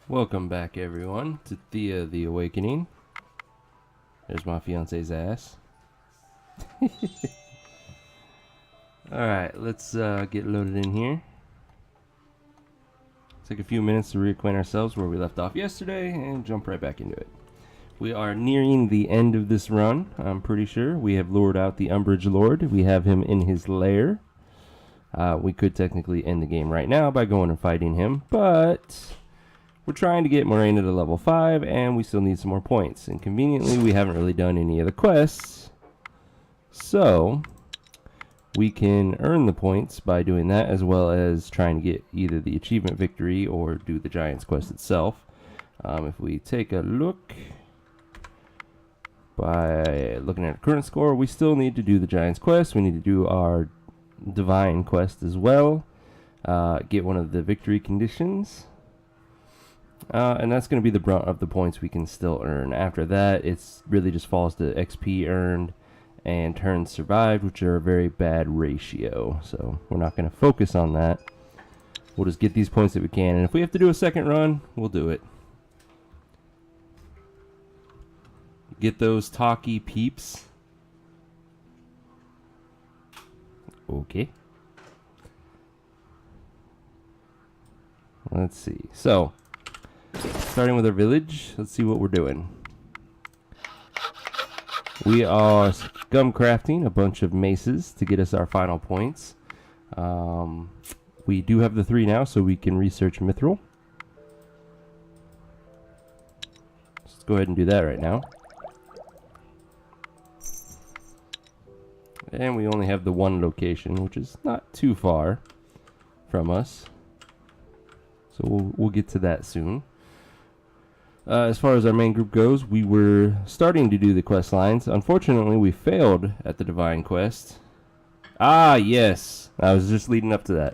Welcome back, everyone, to Thea the Awakening. There's my fiance's ass. Alright, let's get loaded in here. Take a few minutes to reacquaint ourselves where we left off yesterday and jump right back into it. We are nearing the end of this run, I'm pretty sure. We have lured out the Umbrage Lord. We have him in his lair. We could technically end the game right now by going and fighting him, but we're trying to get Morena to level 5, and we still need some more points. And conveniently, we haven't really done any of the quests, so we can earn the points by doing that, as well as trying to get either the achievement victory or do the Giant's quest itself. If we take a look, by looking at our current score, we still need to do the Giant's quest. We need to do our Divine quest as well. Get one of the victory conditions. And that's going to be the brunt of the points we can still earn. After that, it's really just falls to XP earned and turns survived, which are a very bad ratio. So we're not going to focus on that. We'll just get these points that we can. And if we have to do a second run, we'll do it. Get those talky peeps. Okay. Let's see. So, starting with our village, let's see what we're doing. We are scum crafting a bunch of maces to get us our final points. We do have the 3 now, so we can research Mithril. Let's go ahead and do that right now. And we only have the 1 location, which is not too far from us. So we'll get to that soon. As far as our main group goes, we were starting to do the quest lines. Unfortunately, we failed at the Divine quest. Ah, yes. I was just leading up to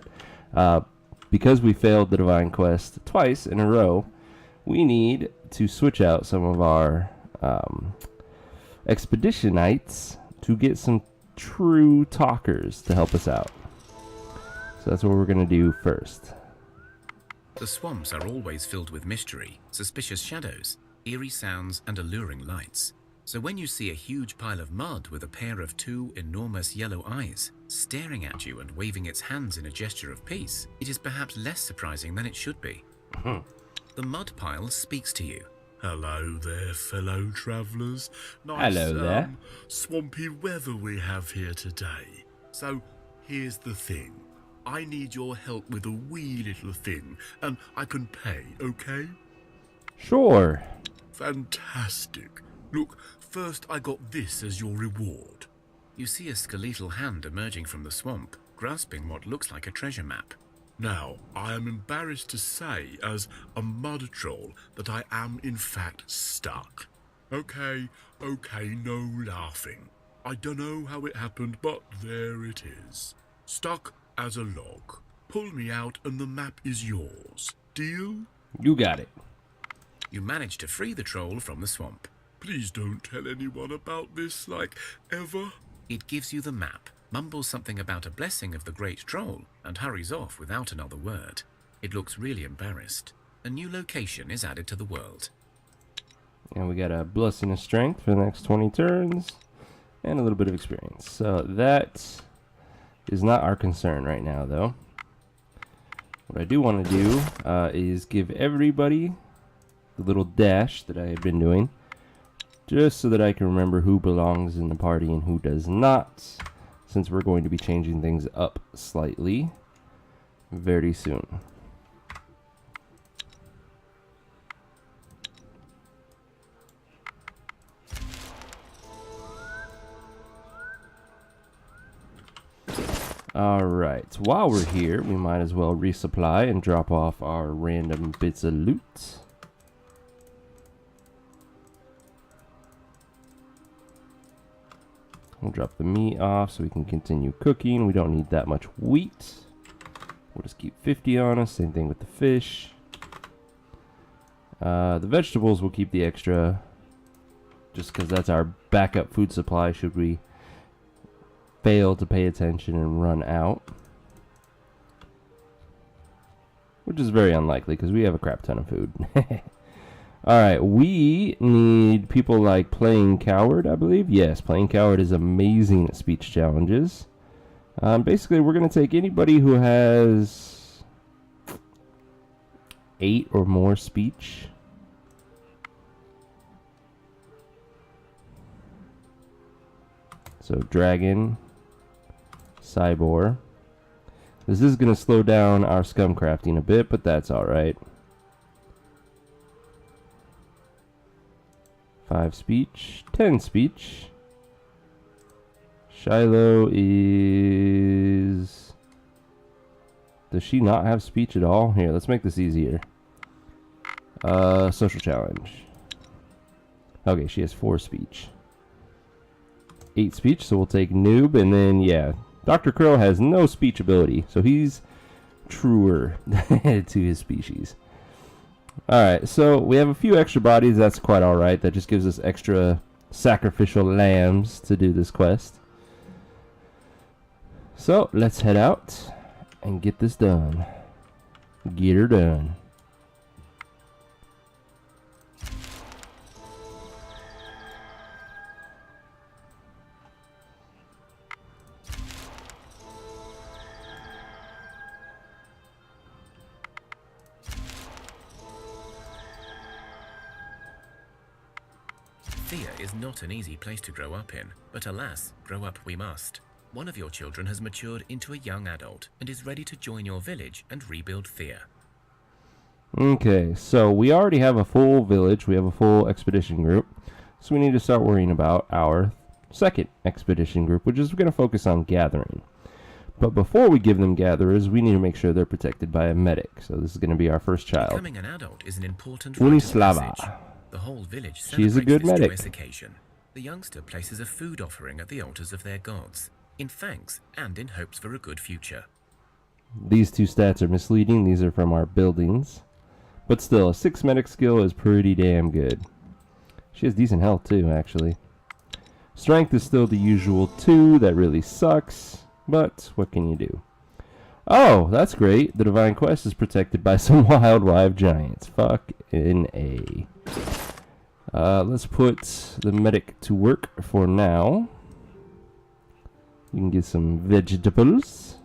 that. Because we failed the Divine quest twice in a row, we need to switch out some of our expeditionites to get some true talkers to help us out. So that's what we're going to do first. The swamps are always filled with mystery, suspicious shadows, eerie sounds, and alluring lights. So when you see a huge pile of mud with a pair of 2 enormous yellow eyes staring at you and waving its hands in a gesture of peace, it is perhaps less surprising than it should be. The mud pile speaks to you. Hello there, fellow travellers. Nice, Hello there. Swampy weather we have here today. So, here's the thing. I need your help with a wee little thing, and I can pay, okay? Sure. Fantastic. Look, first I got this as your reward. You see a skeletal hand emerging from the swamp, grasping what looks like a treasure map. Now, I am embarrassed to say, as a mud troll, that I am in fact stuck. Okay, no laughing. I dunno how it happened, but there it is. Stuck as a log. Pull me out and the map is yours. Deal? You got it. You manage to free the troll from the swamp. Please don't tell anyone about this, like, ever. It gives you the map, mumbles something about a blessing of the great troll, and hurries off without another word. It looks really embarrassed. A new location is added to the world. And we got a blessing of strength for the next 20 turns, and a little bit of experience. So that is not our concern right now, though. What I do want to do is give everybody the little dash that I have been doing, just so that I can remember who belongs in the party and who does not, since we're going to be changing things up slightly very soon. Alright, while we're here, we might as well resupply and drop off our random bits of loot. We'll drop the meat off so we can continue cooking. We don't need that much wheat. We'll just keep 50 on us. Same thing with the fish. The vegetables will keep the extra, just because that's our backup food supply should we fail to pay attention and run out. which is very unlikely because we have a crap ton of food. Alright, we need people like Playing Coward, I believe. Yes, Playing Coward is amazing at speech challenges. Basically, we're going to take anybody who has 8 or more speech. So, Dragon, Cybor. This is going to slow down our scum crafting a bit, but that's alright. 5 speech, 10 speech. Shiloh is... Does she not have speech at all? Here, let's make this easier. Social challenge. Okay, she has 4 speech. 8 speech, so we'll take noob, and then, yeah. Dr. Crow has no speech ability, so he's truer to his species. Alright, so we have a few extra bodies. That's quite alright. That just gives us extra sacrificial lambs to do this quest. So, let's head out and get this done. Get her done. Thea is not an easy place to grow up in, but alas, grow up we must. One of your children has matured into a young adult and is ready to join your village and rebuild Thea. Okay, so we already have a full village. We have a full expedition group. So we need to start worrying about our second expedition group, which is going to focus on gathering. But before we give them gatherers, we need to make sure they're protected by a medic. So this is going to be our first child. Becoming an adult is an important rite of Slava. passage. The whole village She's a celebrates good this medic. joyous occasion. The youngster places a food offering at the altars of their gods, in thanks and in hopes for a good future. These two stats are misleading. These are from our buildings. But still, a 6 medic skill is pretty damn good. She has decent health too, actually. Strength is still the usual 2. That really sucks. But what can you do? Oh, that's great. The Divine Quest is protected by some wildlife giants. Fucking A. Let's put the medic to work for now. You can get some vegetables.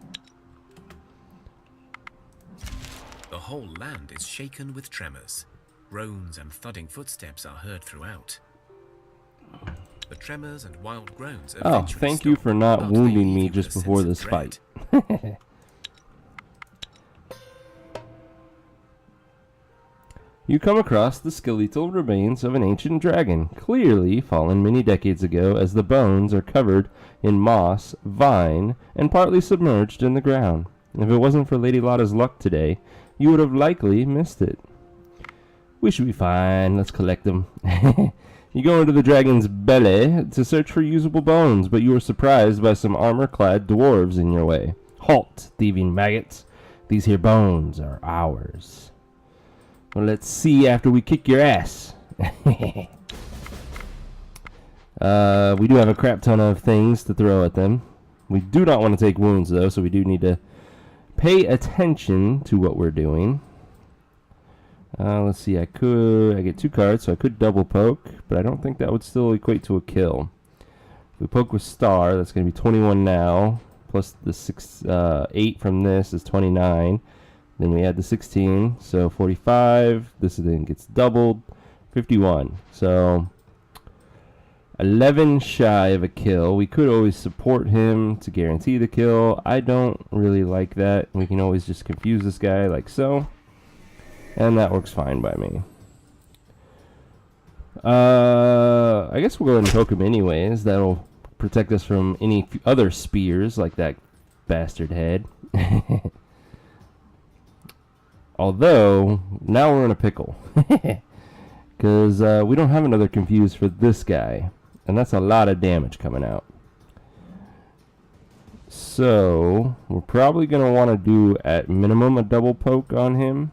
The whole land is shaken with tremors. Groans and thudding footsteps are heard throughout. The tremors and wild groans eventually thank you stop, for not but they wounding leave me you just with a before sense this of dread. fight. You come across the skeletal remains of an ancient dragon, clearly fallen many decades ago, as the bones are covered in moss, vine, and partly submerged in the ground. If it wasn't for Lady Lotta's luck today, you would have likely missed it. We should be fine. Let's collect them. You go into the dragon's belly to search for usable bones, but you are surprised by some armor-clad dwarves in your way. Halt, thieving maggots. These here bones are ours. Well, let's see after we kick your ass. We do have a crap ton of things to throw at them. We do not want to take wounds, though, so we do need to pay attention to what we're doing. Let's see, I get 2 cards, so I could double poke, but I don't think that would still equate to a kill. If we poke with star, that's going to be 21 now, plus the 8 from this is 29. Then we add the 16, so 45. This then gets doubled, 51. So 11 shy of a kill. We could always support him to guarantee the kill. I don't really like that. We can always just confuse this guy like so. And that works fine by me. I guess we'll go ahead and poke him anyways. That'll protect us from any other spears like that bastard head. Although, now we're in a pickle. Because we don't have another confuse for this guy. And that's a lot of damage coming out. So, we're probably going to want to do, at minimum, a double poke on him.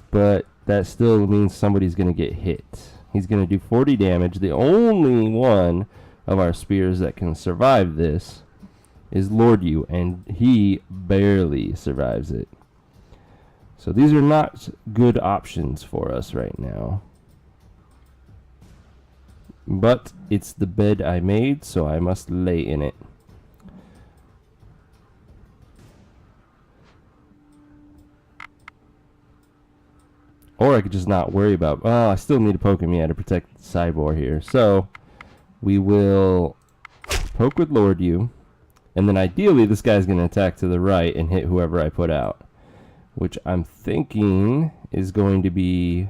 But that still means somebody's going to get hit. He's going to do 40 damage. The only one of our spears that can survive this is Lord You, and he barely survives it. So these are not good options for us right now. But it's the bed I made, so I must lay in it. Or I could just not worry about... Well, I still need to poke him, to protect the sideboard here. So, we will poke with Lord U. And then ideally, this guy's going to attack to the right and hit whoever I put out. Which I'm thinking is going to be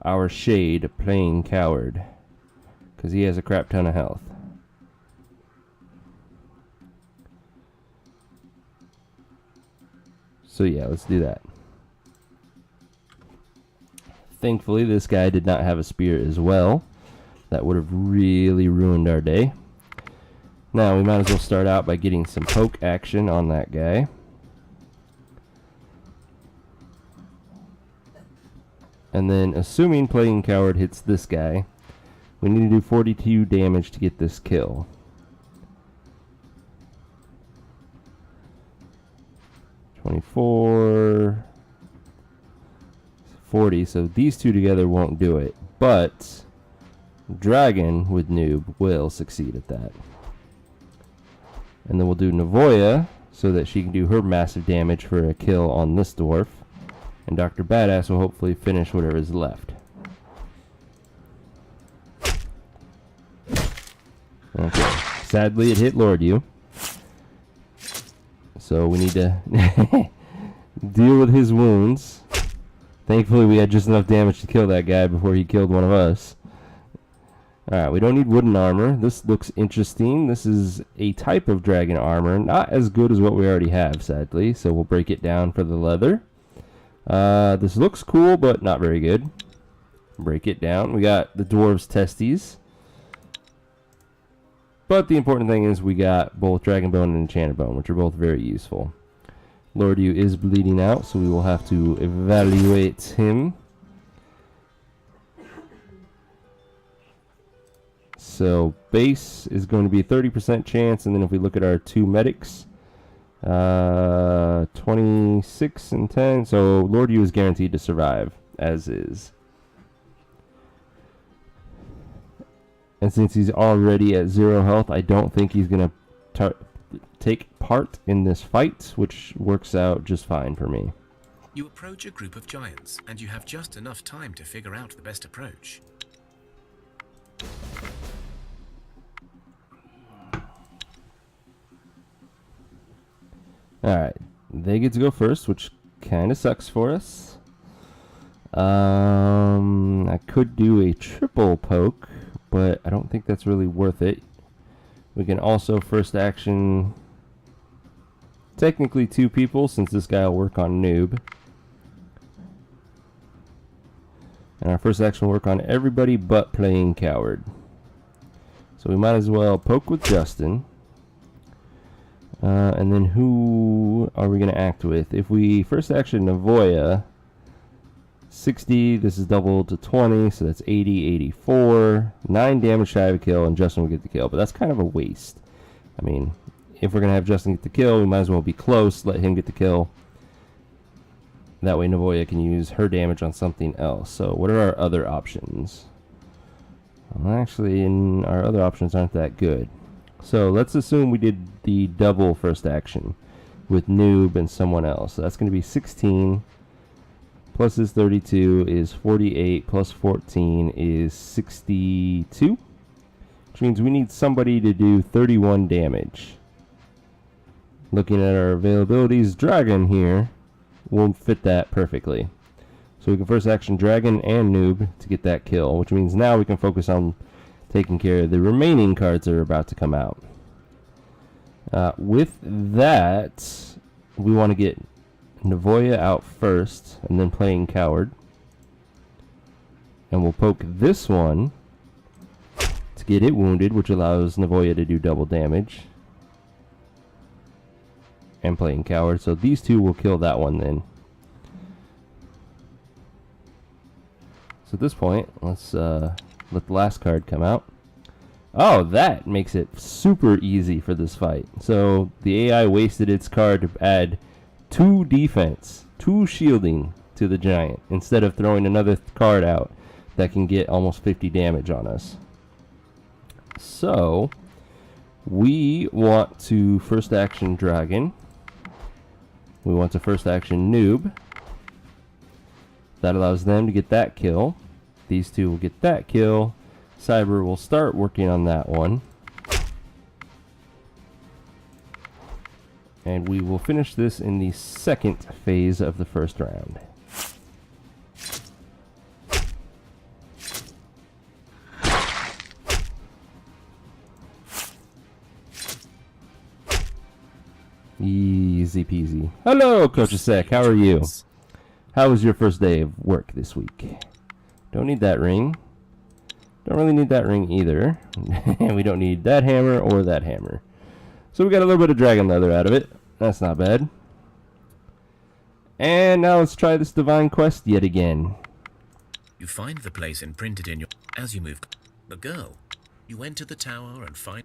our Shade playing Coward. Because he has a crap ton of health. So yeah, let's do that. Thankfully, this guy did not have a spear as well. That would have really ruined our day. Now, we might as well start out by getting some poke action on that guy. And then, assuming playing Coward hits this guy, we need to do 42 damage to get this kill. (24) 40, so these two together won't do it, but Dragon with Noob will succeed at that. And then we'll do Navoya so that she can do her massive damage for a kill on this dwarf, and Dr. Badass will hopefully finish whatever is left. Okay, sadly it hit Lord U, so we need to deal with his wounds. Thankfully, we had just enough damage to kill that guy before he killed one of us. Alright, we don't need wooden armor. This looks interesting. This is a type of dragon armor. Not as good as what we already have, sadly. So we'll break it down for the leather. This looks cool, but not very good. Break it down. We got the dwarves' testes. But the important thing is we got both dragon bone and enchanted bone, which are both very useful. Lord U is bleeding out, so we will have to evaluate him. So base is going to be a 30% chance, and then if we look at our two medics, 26 and 10. So Lord U is guaranteed to survive, as is. And since he's already at 0 health, I don't think he's going to take part in this fight, which works out just fine for me. You approach a group of giants, and you have just enough time to figure out the best approach. Alright, they get to go first, which kind of sucks for us. I could do a triple poke, but I don't think that's really worth it. We can also first action... Technically 2 people, since this guy will work on Noob. And our first action will work on everybody but playing Coward. So we might as well poke with Justin. And then who are we going to act with? If we first action Navoya, 60, this is doubled to 20, so that's 80, 84. 9 damage shy of a kill, and Justin will get the kill. But that's kind of a waste. I mean... If we're going to have Justin get the kill, we might as well be close, let him get the kill. That way Navoya can use her damage on something else. So what are our other options? Well, actually, our other options aren't that good. So let's assume we did the double first action with Noob and someone else. So that's going to be 16 plus his 32 is 48 plus 14 is 62. Which means we need somebody to do 31 damage. Looking at our availabilities, Dragon here will fit that perfectly. So we can first action Dragon and Noob to get that kill, which means now we can focus on taking care of the remaining cards that are about to come out. With that, we want to get Navoya out first, and then playing Coward. And we'll poke this one to get it wounded, which allows Navoya to do double damage. And playing Coward, so these two will kill that one then. So at this point, let's let the last card come out. Oh, that makes it super easy for this fight. So the AI wasted its card to add 2 defense, 2 shielding to the giant, instead of throwing another card out that can get almost 50 damage on us. So, we want to first action dragon. We want to first action noob. That allows them to get that kill. These 2 will get that kill. Cyber will start working on that one. And we will finish this in the second phase of the first round. Easy peasy. Hello, Coach Sec. How are you? How was your first day of work this week? Don't need that ring. Don't really need that ring either. And we don't need that hammer or that hammer. So we got a little bit of dragon leather out of it. That's not bad. And now let's try this divine quest yet again. You find the place imprinted in your... As you move... The girl. You enter the tower and find...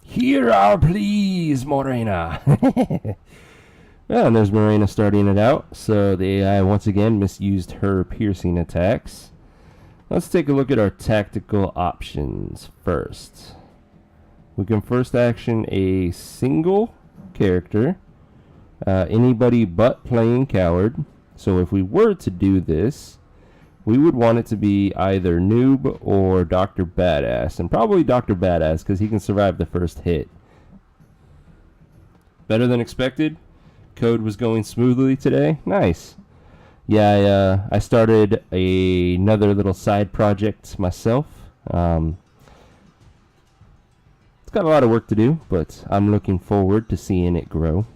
Hear our pleas, Morena. Well, and there's Morena starting it out. So the AI once again misused her piercing attacks. Let's take a look at our tactical options first. We can first action a single character. Anybody but playing coward. So if we were to do this, we would want it to be either noob or Dr. Badass. And probably Dr. Badass, because he can survive the first hit. Better than expected. Code was going smoothly today. Nice. Yeah, I started another little side project myself. It's got a lot of work to do, but I'm looking forward to seeing it grow.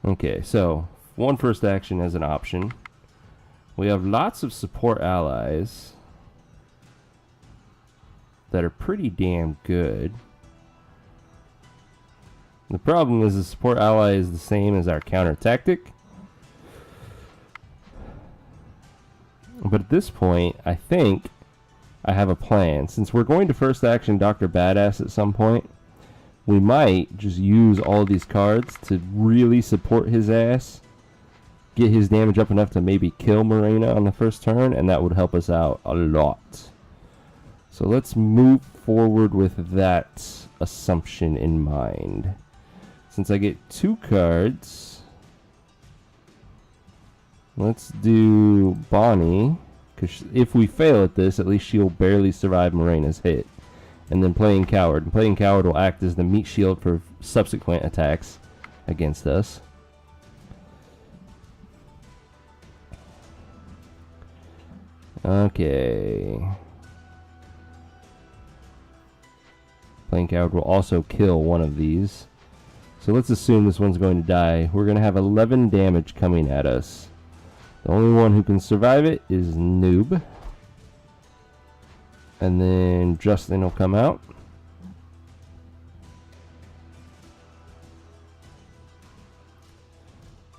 Okay, so one first action as an option. We have lots of support allies that are pretty damn good. The problem is the support ally is the same as our counter tactic. But at this point, I think I have a plan. Since we're going to first action Dr. Badass at some point, we might just use all these cards to really support his ass. Get his damage up enough to maybe kill Morena on the first turn, and that would help us out a lot. So let's move forward with that assumption in mind. Since I get 2 cards, let's do Bonnie, because if we fail at this, at least she'll barely survive Morena's hit. And then playing coward. And playing coward will act as the meat shield for subsequent attacks against us. Okay. Playing coward will also kill one of these. So let's assume this one's going to die. We're going to have 11 damage coming at us. The only one who can survive it is Noob. And then Justin will come out.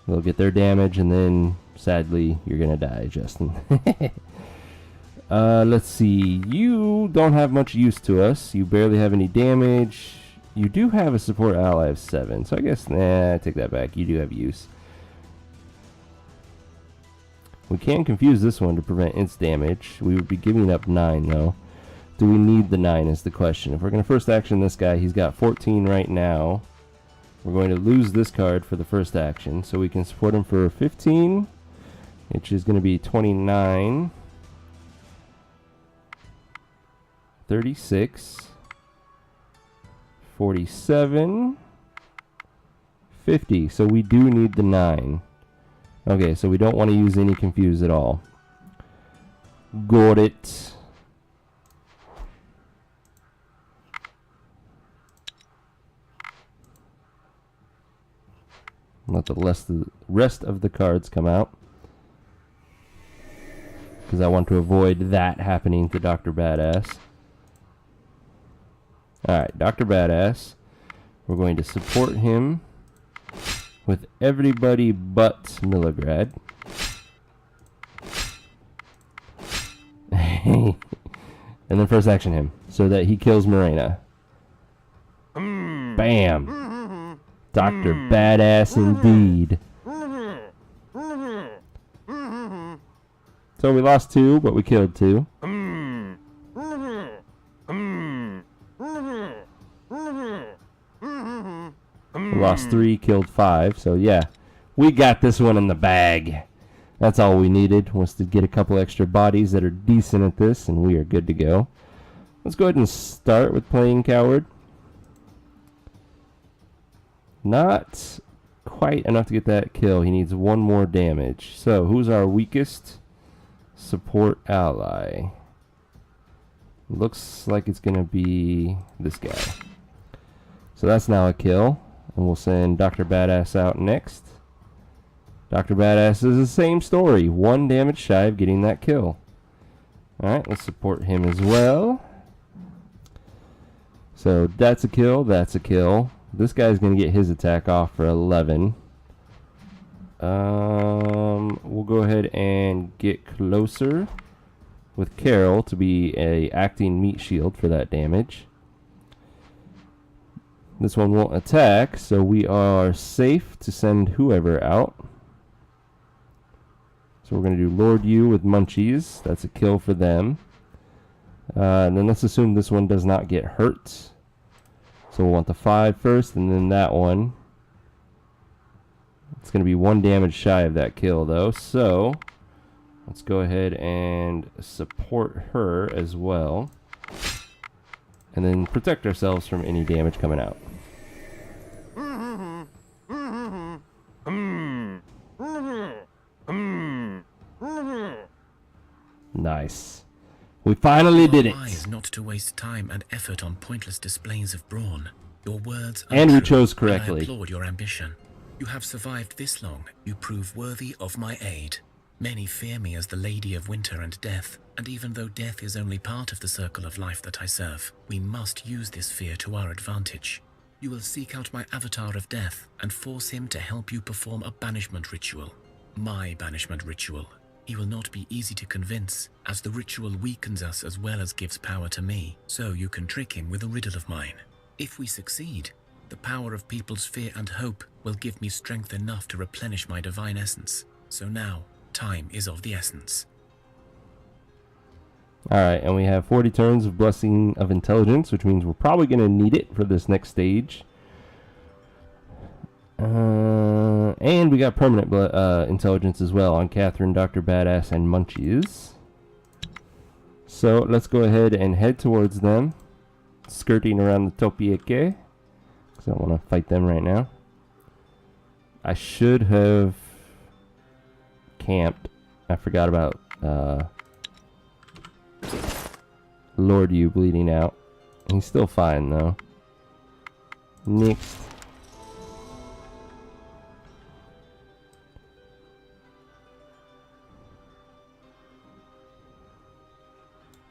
They'll get their damage, and then sadly you're going to die, Justin. Let's see. You don't have much use to us. You barely have any damage. You do have a support ally of 7, so I guess, nah, I take that back. You do have use. We can confuse this one to prevent its damage. We would be giving up 9, though. Do we need the 9 is the question. If we're going to first action this guy, he's got 14 right now. We're going to lose this card for the first action, so we can support him for 15, which is going to be 29, 36, 47, 50. So we do need the 9. Okay, so we don't want to use any confuse at all. Got it. Let the rest of the cards come out, because I want to avoid that happening to Dr. Badass. Alright, Dr. Badass. We're going to support him with everybody but Milligrad. And then first action him, so that he kills Morena. Bam. Dr. Badass indeed. So we lost 2, but we killed 2. We lost 3, killed 5. So yeah, we got this one in the bag. That's all we needed, was to get a couple extra bodies that are decent at this, and we are good to go. Let's go ahead and start with playing Coward. Not quite enough to get that kill. He needs 1 more damage. So, who's our weakest support ally? Looks like it's going to be this guy. So that's now a kill. And we'll send Dr. Badass out next. Dr. Badass is the same story. 1 damage shy of getting that kill. Alright, let's support him as well. So that's a kill, that's a kill. This guy's going to get his attack off for 11. We'll go ahead and get closer with Carol to be a acting meat shield for that damage. This one won't attack, so we are safe to send whoever out. So we're going to do Lord U with Munchies. That's a kill for them. And then let's assume this one does not get hurt. So we'll want the 5 first, and then that one. It's going to be 1 damage shy of that kill, though. So let's go ahead and support her as well. And then protect ourselves from any damage coming out. Nice. We finally did it. Your wise not to waste time and effort on pointless displays of brawn. Your words are And we true, chose correctly. I applaud your ambition. You have survived this long. You prove worthy of my aid. Many fear me as the Lady of Winter and Death, and even though death is only part of the circle of life that I serve, we must use this fear to our advantage. You will seek out my avatar of death and force him to help you perform a banishment ritual. My banishment ritual. He will not be easy to convince, as the ritual weakens us as well as gives power to me, so you can trick him with a riddle of mine. If we succeed, the power of people's fear and hope will give me strength enough to replenish my divine essence. So now, time is of the essence. Alright, and we have 40 turns of Blessing of Intelligence, which means we're probably going to need it for this next stage. And we got permanent intelligence as well on Catherine, Dr. Badass, and Munchies. So let's go ahead and head towards them, skirting around the Topieke, because I don't want to fight them right now. I should have camped. I forgot about Lord U bleeding out. He's still fine though. Next.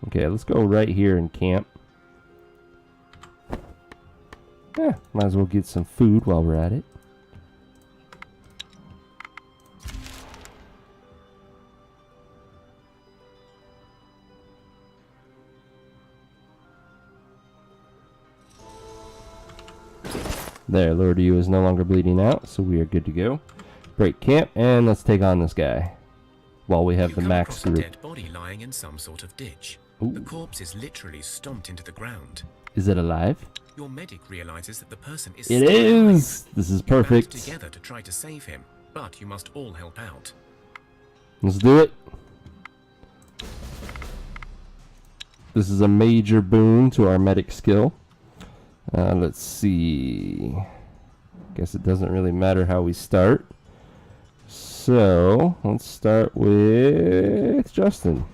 Okay, let's go right here and camp. Yeah, might as well get some food while we're at it. There, Lord U is no longer bleeding out, so we are good to go. Break camp, and let's take on this guy while we have the max group. A dead body lying in some sort of ditch. Ooh. The corpse is literally stomped into the ground. Is it alive? Your medic realizes that the person is It still is! alive. This is You band perfect. together to try to save him, but you must all help out. Let's do it. This is a major boon to our medic skill. Let's see. Guess it doesn't really matter how we start. So, let's start with Justin.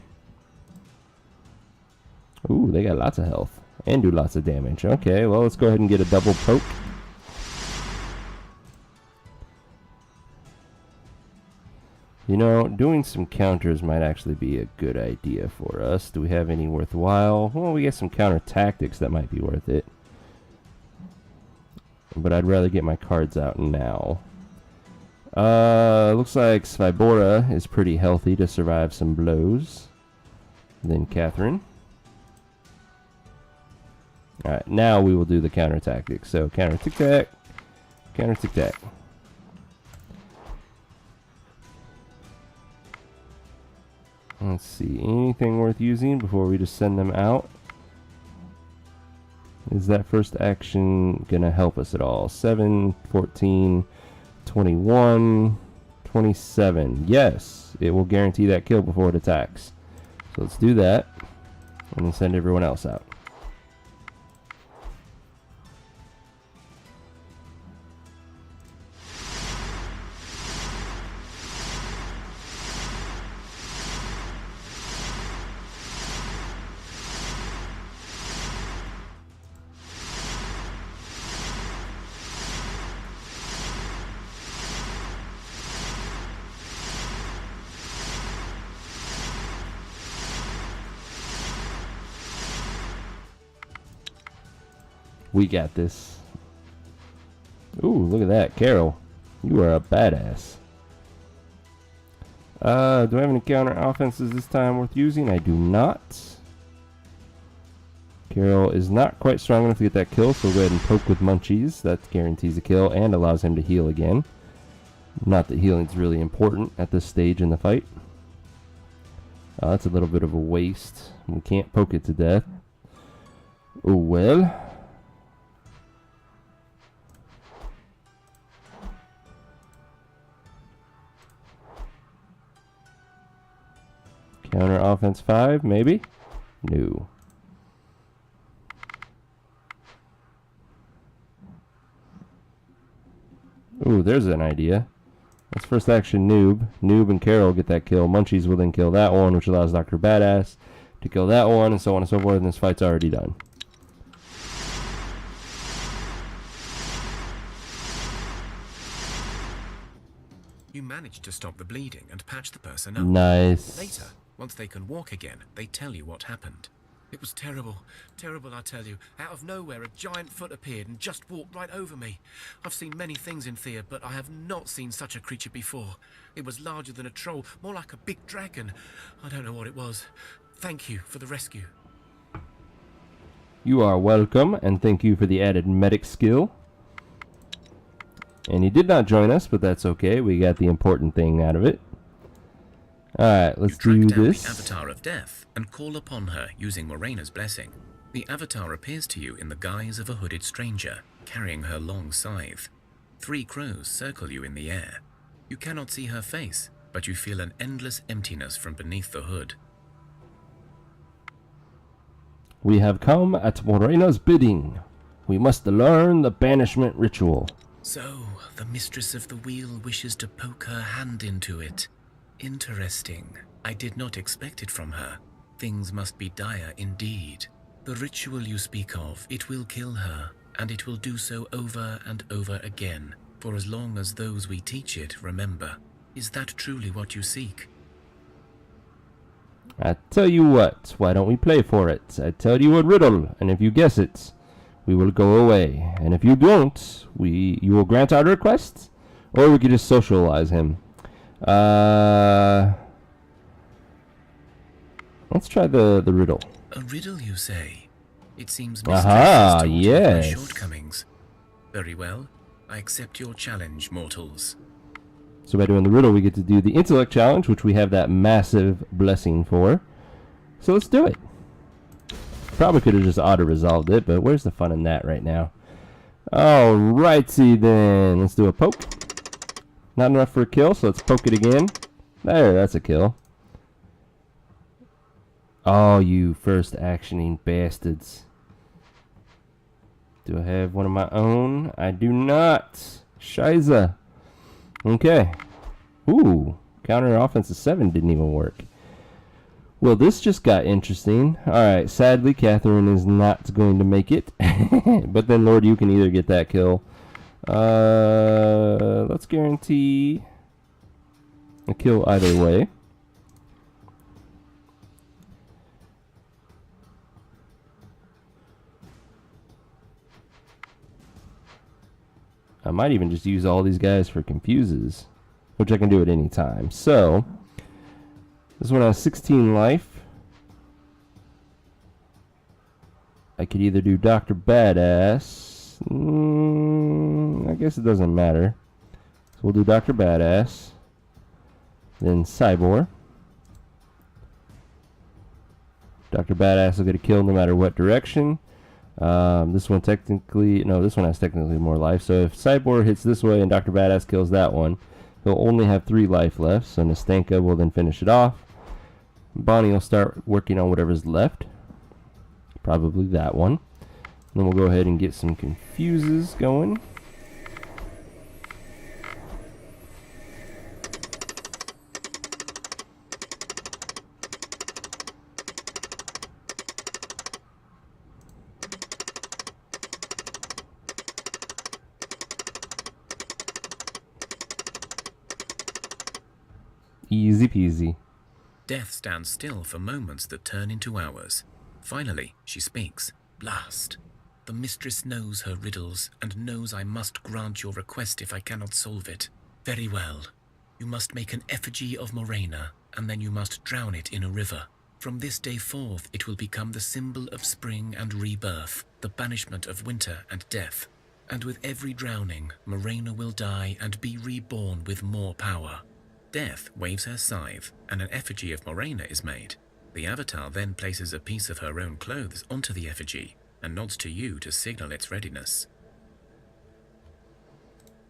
Ooh, they got lots of health. And do lots of damage. Okay, well, let's go ahead and get a double poke. You know, doing some counters might actually be a good idea for us. Do we have any worthwhile? Well, we get some counter tactics that might be worth it. But I'd rather get my cards out now. Looks like Svibora is pretty healthy to survive some blows. Then Catherine. Alright, now we will do the counter tactics. So counter tic tac, counter tic tac. Let's see, anything worth using before we just send them out? Is that first action gonna help us at all? 7, 14, 21, 27. Yes, it will guarantee that kill before it attacks. So let's do that, and then send everyone else out. We got this. Ooh, look at that, Carol. You are a badass. Do I have any counter offenses this time worth using? I do not. Carol is not quite strong enough to get that kill, so we'll go ahead and poke with Munchies. That guarantees a kill and allows him to heal again. Not that healing is really important at this stage in the fight. That's a little bit of a waste. We can't poke it to death. Oh well. Counter offense 5, maybe? No. Ooh, there's an idea. Let's first action Noob. Noob and Carol get that kill. Munchies will then kill that one, which allows Dr. Badass to kill that one, and so on and so forth, and this fight's already done. You managed to stop the bleeding and patch the person up. Nice. Later, once they can walk again, they tell you what happened. It was terrible. Terrible, I tell you. Out of nowhere, a giant foot appeared and just walked right over me. I've seen many things in Thea, but I have not seen such a creature before. It was larger than a troll, more like a big dragon. I don't know what it was. Thank you for the rescue. You are welcome, and thank you for the added medic skill. And he did not join us, but that's okay. We got the important thing out of it. Alright, let's do You track down this. the Avatar of Death and call upon her using Morena's blessing. The Avatar appears to you in the guise of a hooded stranger, carrying her long scythe. 3 crows circle you in the air. You cannot see her face, but you feel an endless emptiness from beneath the hood. We have come at Morena's bidding. We must learn the banishment ritual. So, the Mistress of the Wheel wishes to poke her hand into it. Interesting. I did not expect it from her. Things must be dire indeed. The ritual you speak of, it will kill her, and it will do so over and over again, for as long as those we teach it remember. Is that truly what you seek? I tell you what, why don't we play for it? I tell you a riddle, and if you guess it, we will go away. And if you don't, you will grant our request, or we could just socialize him. Let's try the riddle. A riddle, you say? It seems Aha, my yes. shortcomings. Very well. I accept your challenge, mortals. So by doing the riddle, we get to do the intellect challenge, which we have that massive blessing for. So let's do it. Probably could have just auto-resolved it, but where's the fun in that right now? Alrighty then. Let's do a poke. Not enough for a kill, so let's poke it again. There, that's a kill. Oh, you first actioning bastards. Do I have one of my own? I do not. Shiza. Okay. Ooh, counter offensive 7 didn't even work. Well, this just got interesting. Alright, sadly, Catherine is not going to make it. But then, Lord, you can either get that kill. Let's guarantee a kill either way. I might even just use all these guys for confuses, which I can do at any time. So, this one has 16 life. I could either do Dr. Badass. I guess it doesn't matter. So we'll do Dr. Badass. Then Cyborg. Dr. Badass will get a kill no matter what direction. This one this one has technically more life. So if Cyborg hits this way and Dr. Badass kills that one, he'll only have 3 life left. So Nastanka will then finish it off. Bonnie will start working on whatever's left. Probably that one. Then we'll go ahead and get some confuses going. Easy peasy. Death stands still for moments that turn into hours. Finally, she speaks. Blast. The mistress knows her riddles, and knows I must grant your request if I cannot solve it. Very well. You must make an effigy of Morena, and then you must drown it in a river. From this day forth, it will become the symbol of spring and rebirth, the banishment of winter and death. And with every drowning, Morena will die and be reborn with more power. Death waves her scythe, and an effigy of Morena is made. The avatar then places a piece of her own clothes onto the effigy, and nods to you to signal its readiness.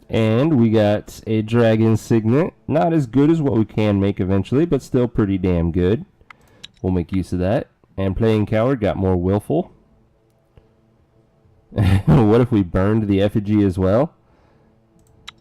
And we got a dragon signet. Not as good as what we can make eventually, but still pretty damn good. We'll make use of that. And playing coward got more willful. What if we burned the effigy as well?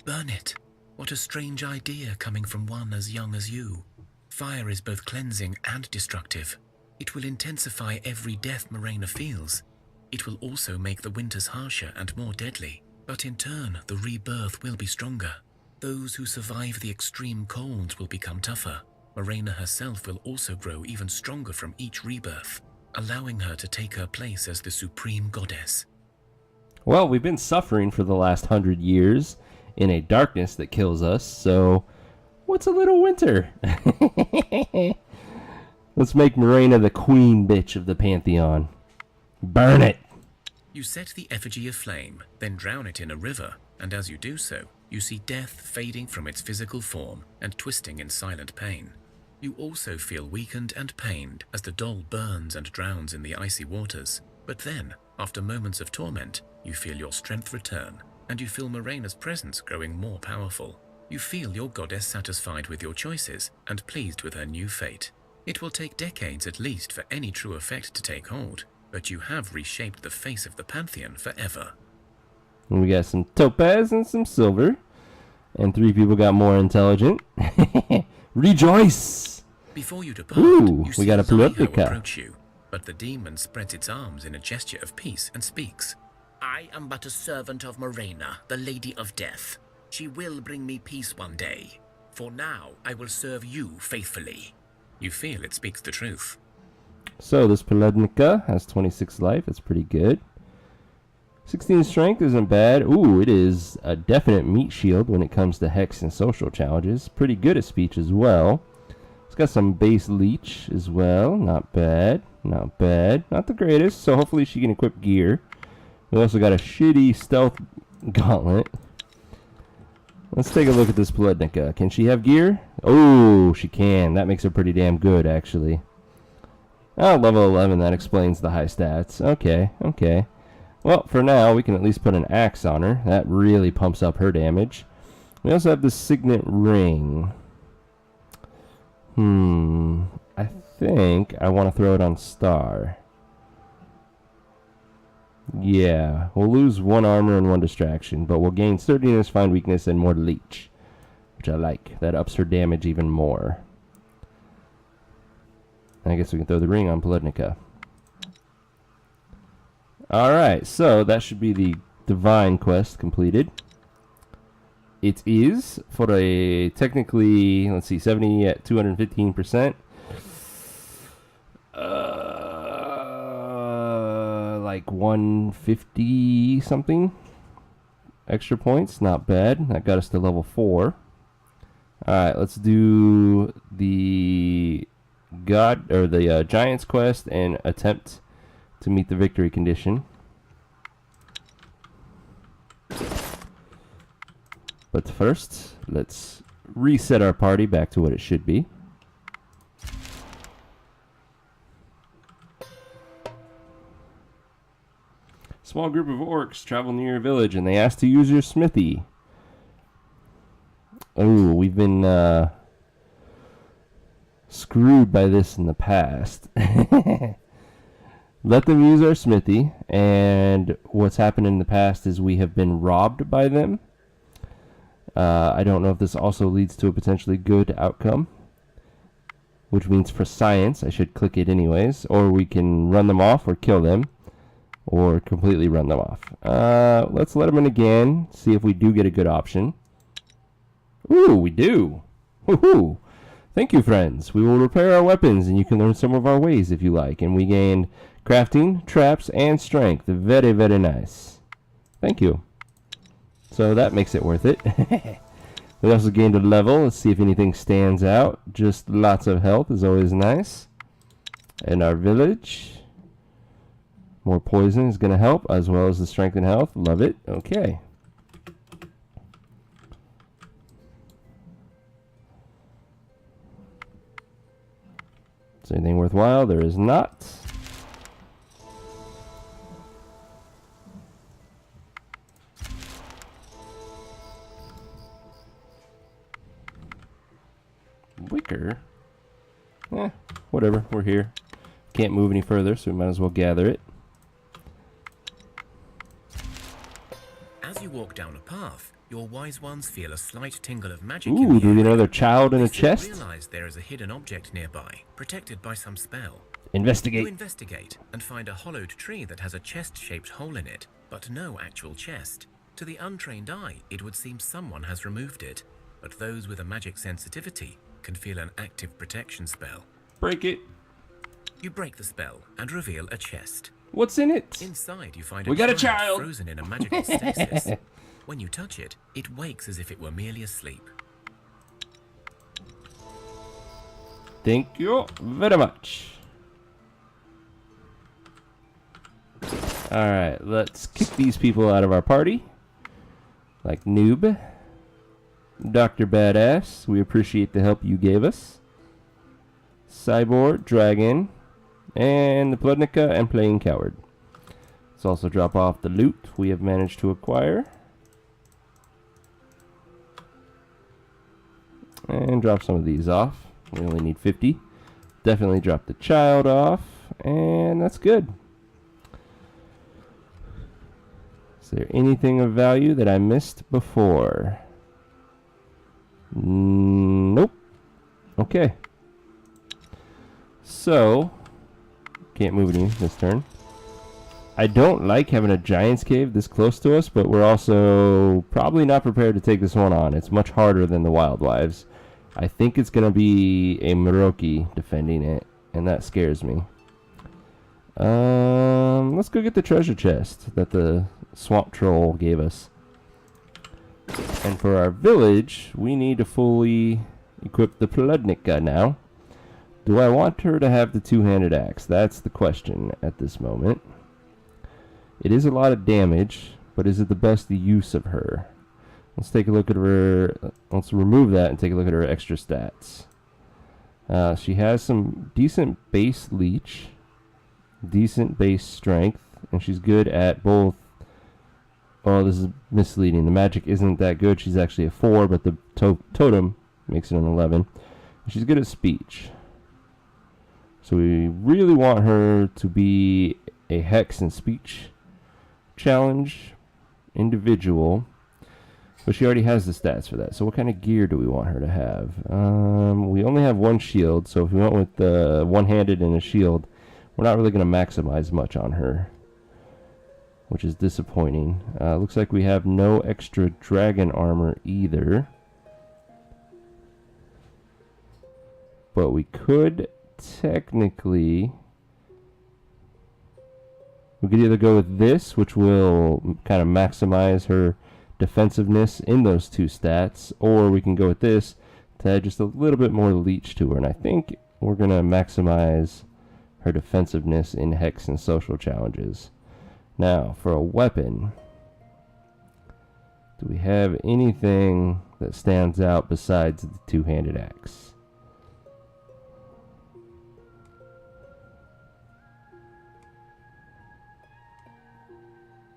Burn it. What a strange idea coming from one as young as you. Fire is both cleansing and destructive. It will intensify every death Morena feels. It will also make the winters harsher and more deadly. But in turn, the rebirth will be stronger. Those who survive the extreme colds will become tougher. Morena herself will also grow even stronger from each rebirth, allowing her to take her place as the supreme goddess. Well, we've been suffering for the last 100 years in a darkness that kills us, so what's a little winter? Let's make Morena the queen bitch of the pantheon. Burn it! You set the effigy aflame, then drown it in a river, and as you do so, you see death fading from its physical form and twisting in silent pain. You also feel weakened and pained as the doll burns and drowns in the icy waters. But then, after moments of torment, you feel your strength return, and you feel Morena's presence growing more powerful. You feel your goddess satisfied with your choices and pleased with her new fate. It will take decades at least for any true effect to take hold, but you have reshaped the face of the pantheon forever. And we got some topaz and some silver, and 3 people got more intelligent. Rejoice! Before you depart, Ooh, you see we got a Liho Pulipnica. approach you, but the demon spreads its arms in a gesture of peace and speaks. I am but a servant of Morena, the Lady of Death. She will bring me peace one day. For now, I will serve you faithfully. You feel it speaks the truth. So this Pulipnica has 26 life. That's pretty good. 16 strength isn't bad. Ooh, it is a definite meat shield when it comes to hex and social challenges. Pretty good at speech as well. It's got some base leech as well. Not bad. Not bad. Not the greatest, so hopefully she can equip gear. We also got a shitty stealth gauntlet. Let's take a look at this Pulipnica. Can she have gear? Oh, she can. That makes her pretty damn good, actually. Oh, level 11. That explains the high stats. Okay, okay. Well, for now, we can at least put an axe on her. That really pumps up her damage. We also have the signet ring. I think I want to throw it on Star. Yeah, we'll lose 1 armor and 1 distraction, but we'll gain sturdiness, find weakness, and more leech, which I like. That ups her damage even more. I guess we can throw the ring on Pulipnica. Alright, so that should be the divine quest completed. It is for a technically, let's see, 70 at 215%. Like 150 something extra points. Not bad. That got us to level 4. Alright, let's do the God or the Giants quest and attempt to meet the victory condition. But first, let's reset our party back to what it should be. Small group of orcs travel near your village and they ask to use your smithy. Oh, we've been screwed by this in the past. Let them use our smithy, and what's happened in the past is we have been robbed by them. I don't know if this also leads to a potentially good outcome, which means for science I should click it anyways, or we can run them off or kill them, or completely run them off. Let's let them in again, see if we do get a good option. Ooh, we do! Woohoo! Thank you, friends. We will repair our weapons, and you can learn some of our ways if you like. And we gained crafting, traps, and strength. Very, very nice. Thank you. So that makes it worth it. We also gained a level. Let's see if anything stands out. Just lots of health is always nice. And our village. More poison is going to help, as well as the strength and health. Love it. Okay. Is there anything worthwhile? There is not. Wicker? Whatever. We're here. Can't move any further, so we might as well gather it. As you walk down a path, your wise ones feel a slight tingle of magic. Ooh, do we get another child in a chest? Realize there is a hidden object nearby, protected by some spell. Investigate. You investigate and find a hollowed tree that has a chest-shaped hole in it, but no actual chest. To the untrained eye, it would seem someone has removed it, but those with a magic sensitivity can feel an active protection spell. Break it. You break the spell and reveal a chest. What's in it? Inside, you find We got a child frozen in a magical stasis. When you touch it, it wakes as if it were merely asleep. Thank you very much. Alright, let's kick these people out of our party. Like Noob. Dr. Badass, we appreciate the help you gave us. Cyborg, Dragon, and the Pludnica and Playing Coward. Let's also drop off the loot we have managed to acquire. And drop some of these off. We only need 50. Definitely drop the child off. And that's good. Is there anything of value that I missed before? Nope. Okay. So, can't move any this turn. I don't like having a giant's cave this close to us, but we're also probably not prepared to take this one on. It's much harder than the Wild Wives. I think it's going to be a Miroki defending it, and that scares me. Let's go get the treasure chest that the swamp troll gave us. And for our village, we need to fully equip the Pludnica now. Do I want her to have the two-handed axe? That's the question at this moment. It is a lot of damage, but is it the best use of her? Let's take a look at her. Let's remove that and take a look at her extra stats. She has some decent base leech, decent base strength, and she's good at both. Oh, this is misleading. The magic isn't that good. She's actually a 4, but the totem makes it an 11. She's good at speech. So we really want her to be a hex and speech challenge individual. But she already has the stats for that. So what kind of gear do we want her to have? We only have one shield, so if we went with one-handed and a shield, we're not really going to maximize much on her, which is disappointing. Looks like we have no extra dragon armor either. But we could technically... We could either go with this, which will kind of maximize her defensiveness in those two stats, or we can go with this to add just a little bit more leech to her. And I think we're going to maximize her defensiveness in hex and social challenges. Now, for a weapon, do we have anything that stands out besides the two-handed axe?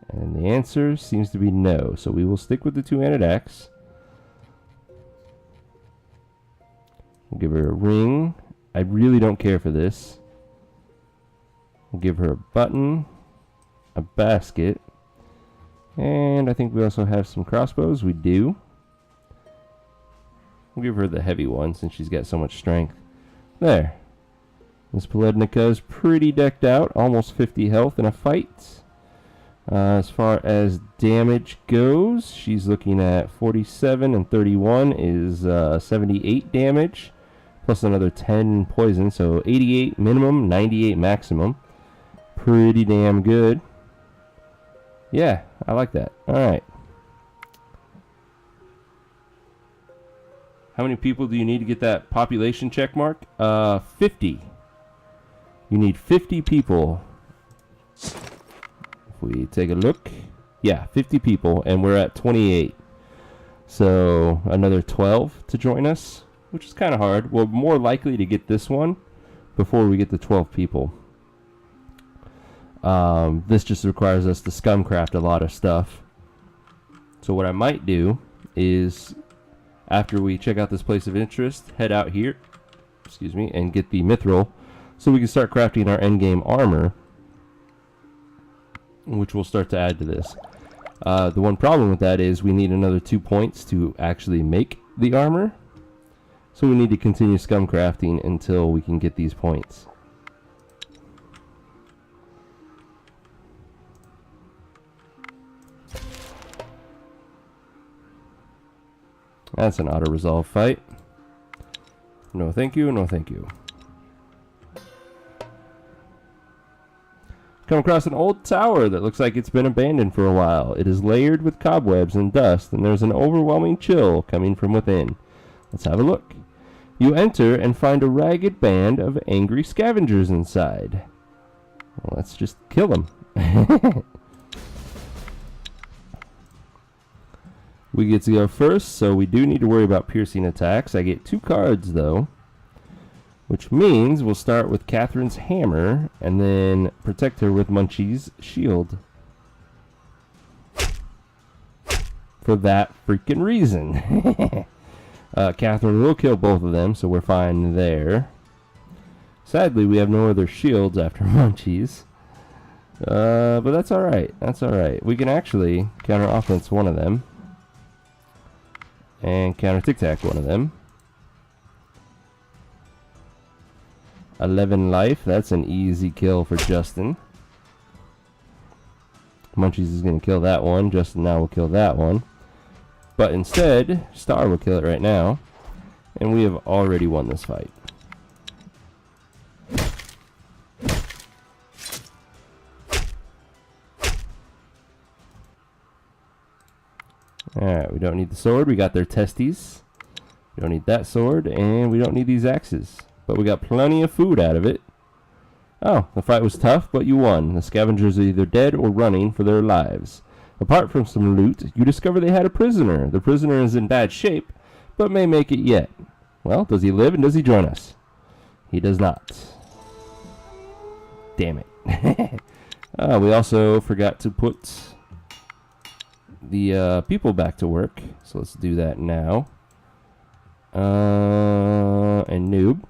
And the answer seems to be no, so we will stick with the two-handed axe. We'll give her a ring. I really don't care for this. We'll give her a button, a basket, and I think we also have some crossbows. We do. We'll give her the heavy one since she's got so much strength. There. Miss Polednica is pretty decked out, almost 50 health in a fight. As far as damage goes, she's looking at 47 and 31 is 78 damage, plus another 10 poison, so 88 minimum, 98 maximum. Pretty damn good. Yeah, I like that. Alright. How many people do you need to get that population check mark? 50. You need 50 people. If we take a look, yeah, 50 people, and we're at 28. So another 12 to join us, which is kind of hard. We're more likely to get this one before we get the 12 people. This just requires us to scumcraft a lot of stuff. So what I might do is, after we check out this place of interest, head out here, excuse me, and get the mithril, so we can start crafting our endgame armor, which we'll start to add to this. The one problem with that is we need another 2 points to actually make the armor. So we need to continue scum crafting until we can get these points. That's an auto-resolve fight. No thank you, no thank you. Come across an old tower that looks like it's been abandoned for a while. It is layered with cobwebs and dust, and there's an overwhelming chill coming from within. Let's have a look. You enter and find a ragged band of angry scavengers inside. Well, let's just kill them. We get to go first, so we do need to worry about piercing attacks. I get 2 cards, though, which means we'll start with Catherine's hammer and then protect her with Munchie's shield. For that freaking reason. Catherine will kill both of them, so we're fine there. Sadly, we have no other shields after Munchie's. But that's alright. That's alright. We can actually counter offense one of them. And counter tic-tac one of them. 11 life. That's an easy kill for Justin. Munchies is going to kill that one. Justin now will kill that one. But instead, Star will kill it right now. And we have already won this fight. Alright, we don't need the sword. We got their testes. We don't need that sword. And we don't need these axes. But we got plenty of food out of it. Oh, the fight was tough, but you won. The scavengers are either dead or running for their lives. Apart from some loot, you discover they had a prisoner. The prisoner is in bad shape, but may make it yet. Well, does he live and does he join us? He does not. Damn it. We also forgot to put the people back to work. So let's do that now. And noob.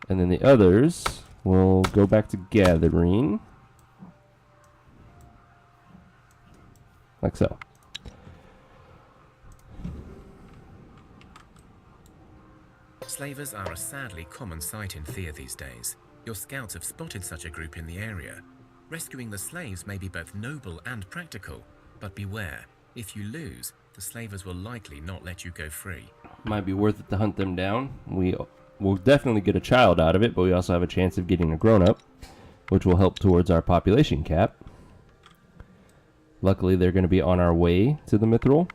And then the others will go back to gathering. Like so. Slavers are a sadly common sight in Thea these days. Your scouts have spotted such a group in the area. Rescuing the slaves may be both noble and practical, but beware, if you lose, the slavers will likely not let you go free. Might be worth it to hunt them down. We'll definitely get a child out of it, but we also have a chance of getting a grown-up, which will help towards our population cap. Luckily, they're going to be on our way to the mithril.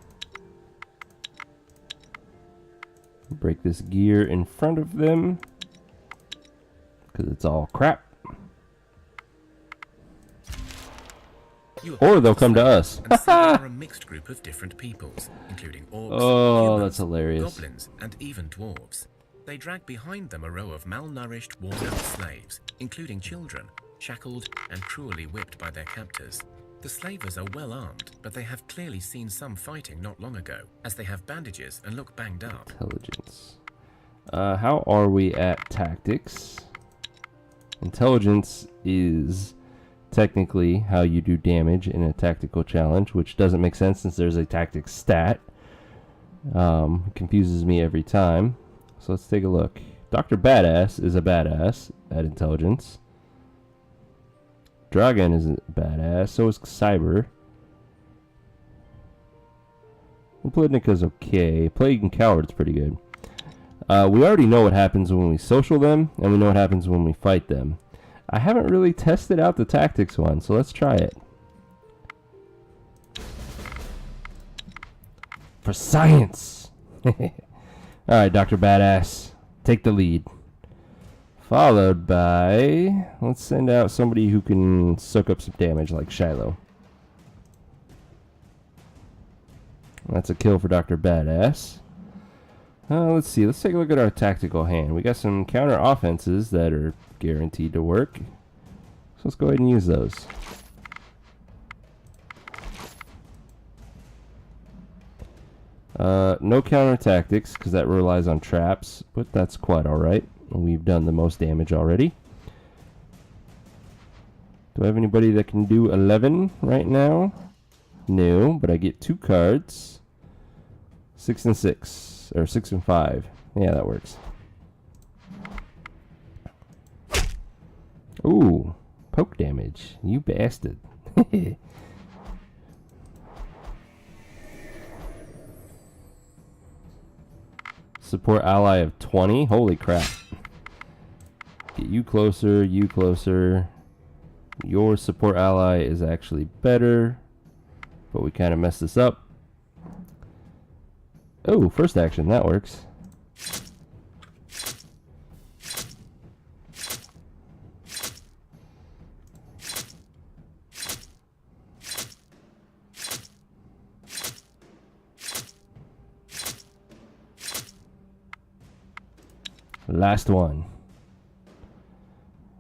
Break this gear in front of them. Because it's all crap. You Or they'll come to us. and see they are a mixed group of different peoples, including orcs, Oh, humans, that's hilarious. goblins, and even dwarves. They drag behind them a row of malnourished, worn-out slaves, including children, shackled and cruelly whipped by their captors. The slavers are well armed, but they have clearly seen some fighting not long ago, as they have bandages and look banged up. Intelligence. How are we at tactics? Intelligence is technically how you do damage in a tactical challenge, which doesn't make sense since there's a tactics stat. It confuses me every time. So let's take a look. Dr. Badass is a badass at intelligence. Dragon is a badass, so is Cyber. And Politnika's okay. Plague and Coward's pretty good. We already know what happens when we social them, and we know what happens when we fight them. I haven't really tested out the tactics one, so let's try it. For science! Alright, Dr. Badass, take the lead. Followed by... let's send out somebody who can soak up some damage, like Shiloh. That's a kill for Dr. Badass. Let's see, let's take a look at our tactical hand. We got some counter offenses that are guaranteed to work. So let's go ahead and use those. No counter tactics, because that relies on traps, but that's quite alright. We've done the most damage already. Do I have anybody that can do 11 right now? No, but I get 2 cards. 6 and 6, or 6 and 5. Yeah, that works. Ooh, poke damage. You bastard. Support ally of 20. Holy crap. Get you closer, you closer. Your support ally is actually better, but we kind of messed this up. Oh, first action, that works. Last one.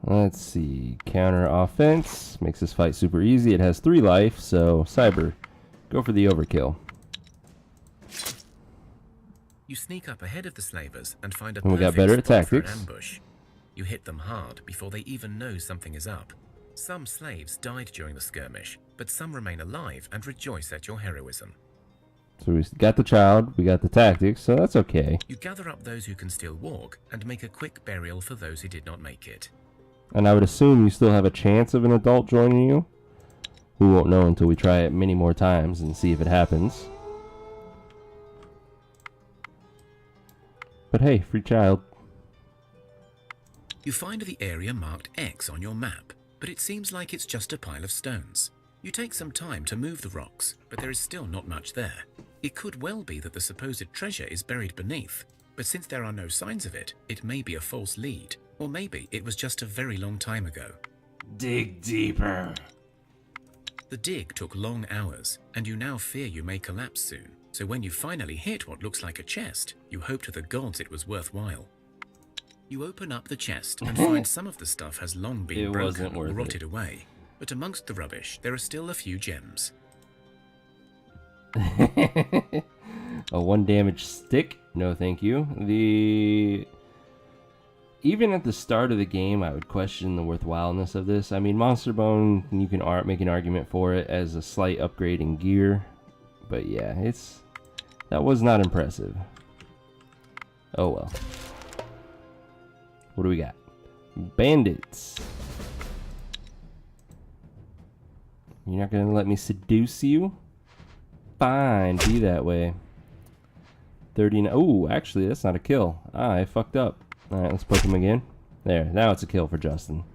Let's see. Counter offense makes this fight super easy. It has 3 life, so Cyber, go for the overkill. You sneak up ahead of the slavers and find a And we got perfect better at spot for an tactics. ambush. You hit them hard before they even know something is up. Some slaves died during the skirmish, but some remain alive and rejoice at your heroism. So we got the child, we got the tactics, so that's okay. You gather up those who can still walk and make a quick burial for those who did not make it. And I would assume you still have a chance of an adult joining you. We won't know until we try it many more times and see if it happens. But hey, free child. You find the area marked X on your map, but it seems like it's just a pile of stones. You take some time to move the rocks, but there is still not much there. It could well be that the supposed treasure is buried beneath, but since there are no signs of it, it may be a false lead, or maybe it was just a very long time ago. Dig deeper. The dig took long hours, and you now fear you may collapse soon. So when you finally hit what looks like a chest, you hope to the gods it was worthwhile. You open up the chest and find some of the stuff has long been broken or rotted away. But amongst the rubbish, there are still a few gems. A 1 damage stick? No thank you. Even at the start of the game, I would question the worthwhileness of this. I mean, Monster Bone, you can make an argument for it as a slight upgrade in gear. But yeah, that was not impressive. Oh well. What do we got? Bandits. You're not gonna let me seduce you? Fine, be that way. 39. Oh, actually, that's not a kill. I fucked up. Alright, let's poke him again. There, now it's a kill for Justin.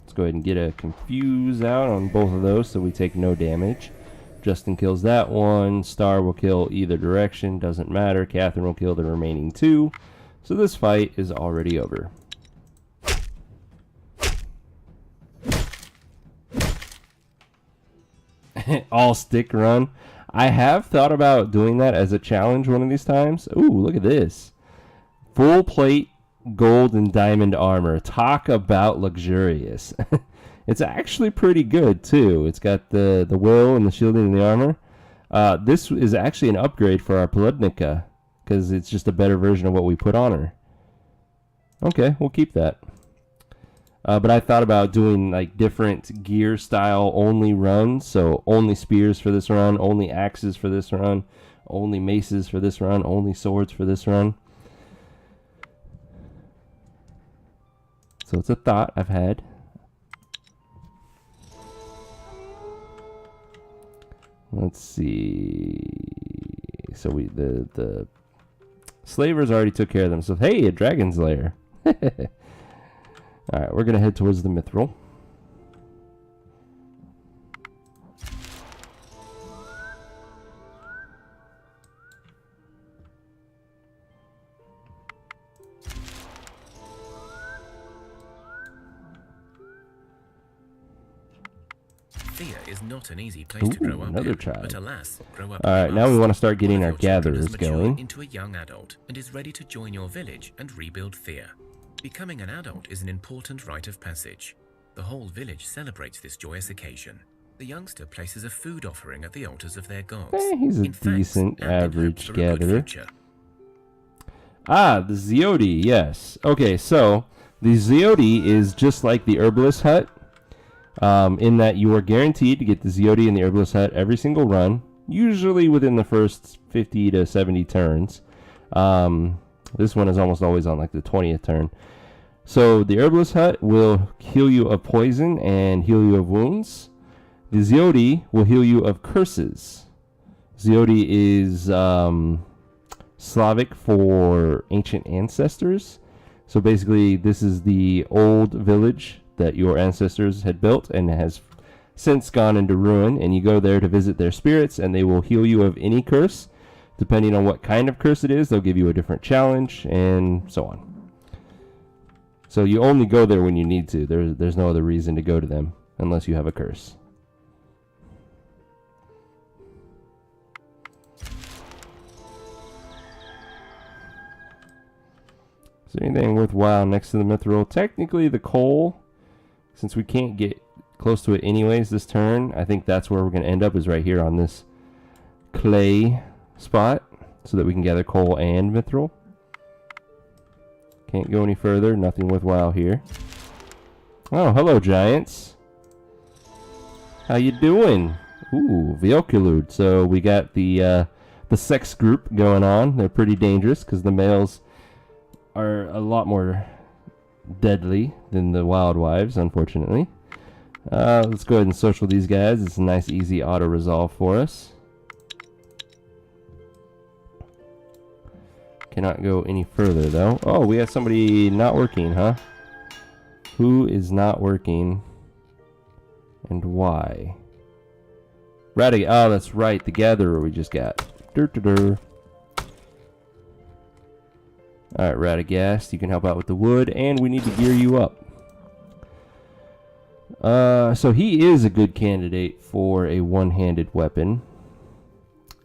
Let's Let's go ahead and get a confuse out on both of those so we take no damage. Justin kills that one. Star will kill either direction. Doesn't matter. Catherine will kill the remaining 2. So this fight is already over. All stick run. I have thought about doing that as a challenge one of these times. Ooh, look at this. Full plate gold and diamond armor. Talk about luxurious. It's actually pretty good too. It's got the will and the shielding and the armor. This is actually an upgrade for our Poludnica because it's just a better version of what we put on her. Okay, we'll keep that. But I thought about doing like different gear style only runs. So only spears for this run, only axes for this run, only maces for this run, only swords for this run. So it's a thought I've had. Let's see. So the slavers already took care of them. So hey, a dragon's lair. All right, we're gonna head towards the mithril. Thea is not an easy place to grow up another in, child. but alas, grow up. All right, now we want to start getting One our of your children has gatherers matured going. into a young adult and is ready to join your village and rebuild Thea. Becoming an adult is an important rite of passage. The whole village celebrates this joyous occasion. The youngster places a food offering at the altars of their gods. He's a in thanks decent and in hopes average for a good gatherer. future. Ah, the Zeodi, yes. Okay, so the Zeodi is just like the Herbalist Hut, in that you are guaranteed to get the Zeodi in the Herbalist Hut every single run, usually within the first 50 to 70 turns. This one is almost always on like the 20th turn. So the Herbalist Hut will heal you of poison and heal you of wounds. The Zeodi will heal you of curses. Zeodi is Slavic for ancient ancestors. So basically, this is the old village that your ancestors had built and has since gone into ruin. And you go there to visit their spirits, and they will heal you of any curse. Depending on what kind of curse it is, they'll give you a different challenge, and so on. So you only go there when you need to. There's no other reason to go to them unless you have a curse. Is there anything worthwhile next to the mithril? Technically, the coal, since we can't get close to it anyways this turn, I think that's where we're going to end up, is right here on this clay spot, so that we can gather coal and mithril. Can't go any further. Nothing worthwhile here. Oh, hello, giants. How you doing? Ooh, Vioculud. So we got the sex group going on. They're pretty dangerous because the males are a lot more deadly than the wild wives, unfortunately. Let's go ahead and social these guys. It's a nice, easy auto resolve for us. Cannot go any further, though. Oh, we have somebody not working, huh? Who is not working? And why? Radic. Oh, that's right. The gatherer we just got. Dur-dur-dur. Alright, Radagast, you can help out with the wood, and we need to gear you up. So he is a good candidate for a one-handed weapon.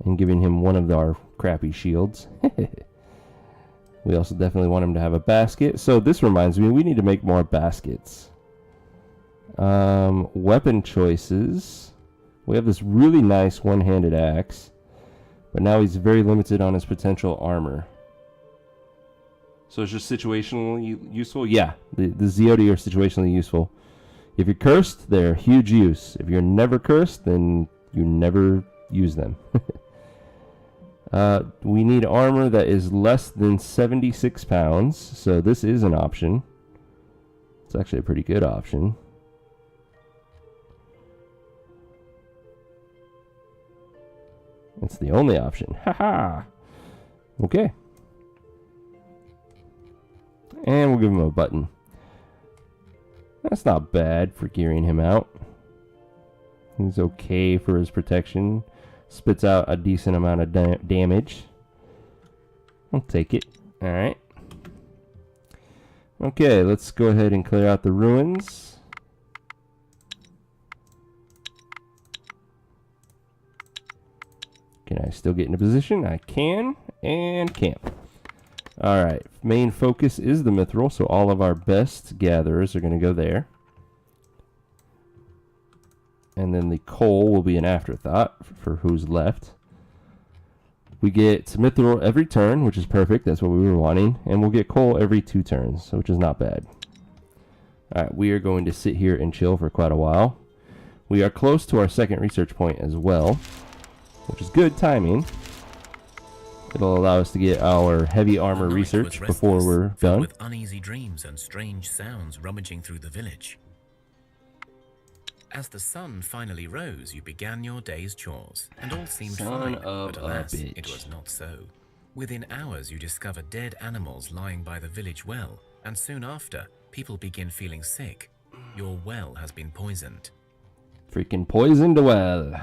And giving him one of our crappy shields. We also definitely want him to have a basket. So this reminds me, we need to make more baskets. Weapon choices. We have this really nice one-handed axe. But now he's very limited on his potential armor. So it's just situationally useful? Yeah, the Zeodi are situationally useful. If you're cursed, they're huge use. If you're never cursed, then you never use them. We need armor that is less than 76 pounds, so this is an option. It's actually a pretty good option. It's the only option. Haha! Okay. And we'll give him a button. That's not bad for gearing him out. He's okay for his protection. Spits out a decent amount of damage. I'll take it. Alright. Okay, let's go ahead and clear out the ruins. Can I still get into position? I can, and camp. Alright, main focus is the mithril, so all of our best gatherers are going to go there. And then the coal will be an afterthought for who's left. We get mithril every turn, which is perfect. That's what we were wanting. And we'll get coal every 2 turns, which is not bad. Alright, we are going to sit here and chill for quite a while. We are close to our second research point as well, which is good timing. It'll allow us to get our heavy armor research before we're done. With uneasy dreams and strange sounds rummaging through the village. As the sun finally rose, you began your day's chores, and all seemed fine, but alas, it was not so. Within hours, you discover dead animals lying by the village well, and soon after, people begin feeling sick. Your well has been poisoned. Freaking poisoned well.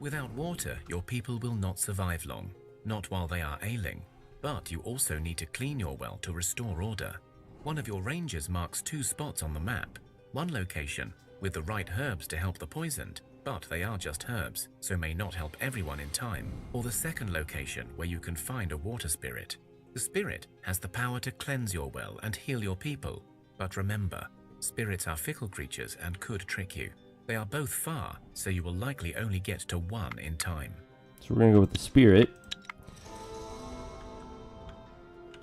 Without water, your people will not survive long, not while they are ailing, but you also need to clean your well to restore order. One of your rangers marks 2 spots on the map, one location with the right herbs to help the poisoned, but they are just herbs, so may not help everyone in time, or the second location where you can find a water spirit. The spirit has the power to cleanse your well and heal your people, but remember, spirits are fickle creatures and could trick you. They are both far, so you will likely only get to one in time. So we're going to go with the spirit.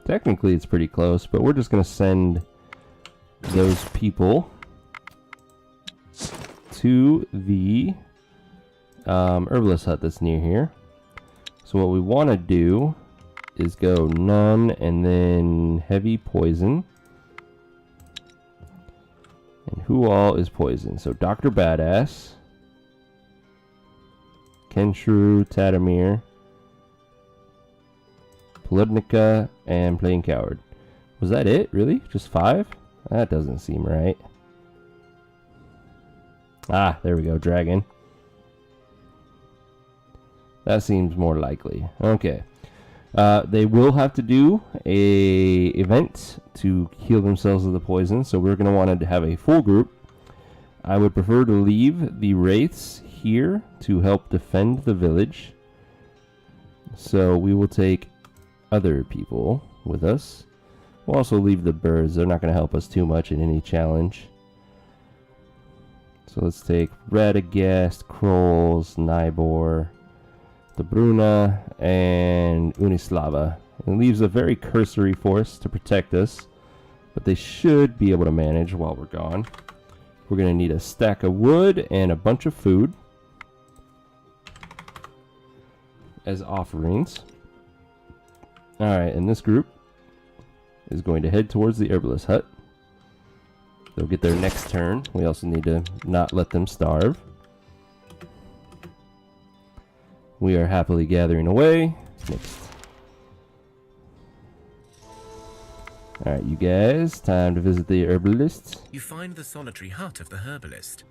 Technically it's pretty close, but we're just going to send those people to the herbalist hut that's near here. So what we want to do is go none and then heavy poison. And who all is poison? So Dr. Badass, Kenshru, Tadamir, Poludnica, and Plain Coward. Was that it? Really? Just 5? That doesn't seem right. Ah, there we go, dragon. That seems more likely. Okay. They will have to do a event to heal themselves of the poison, so we're going to want to have a full group. I would prefer to leave the wraiths here to help defend the village. So we will take other people with us. We'll also leave the birds. They're not going to help us too much in any challenge. So let's take Radagast, Krolls, Nybor, Dobruna, and Unislava. It leaves a very cursory force to protect us, but they should be able to manage while we're gone. We're going to need a stack of wood and a bunch of food as offerings. Alright, and this group is going to head towards the herbalist hut. They'll get their next turn. We also need to not let them starve. We are happily gathering away. Next. Alright, you guys, time to visit the herbalist. You find the solitary hut of the herbalist.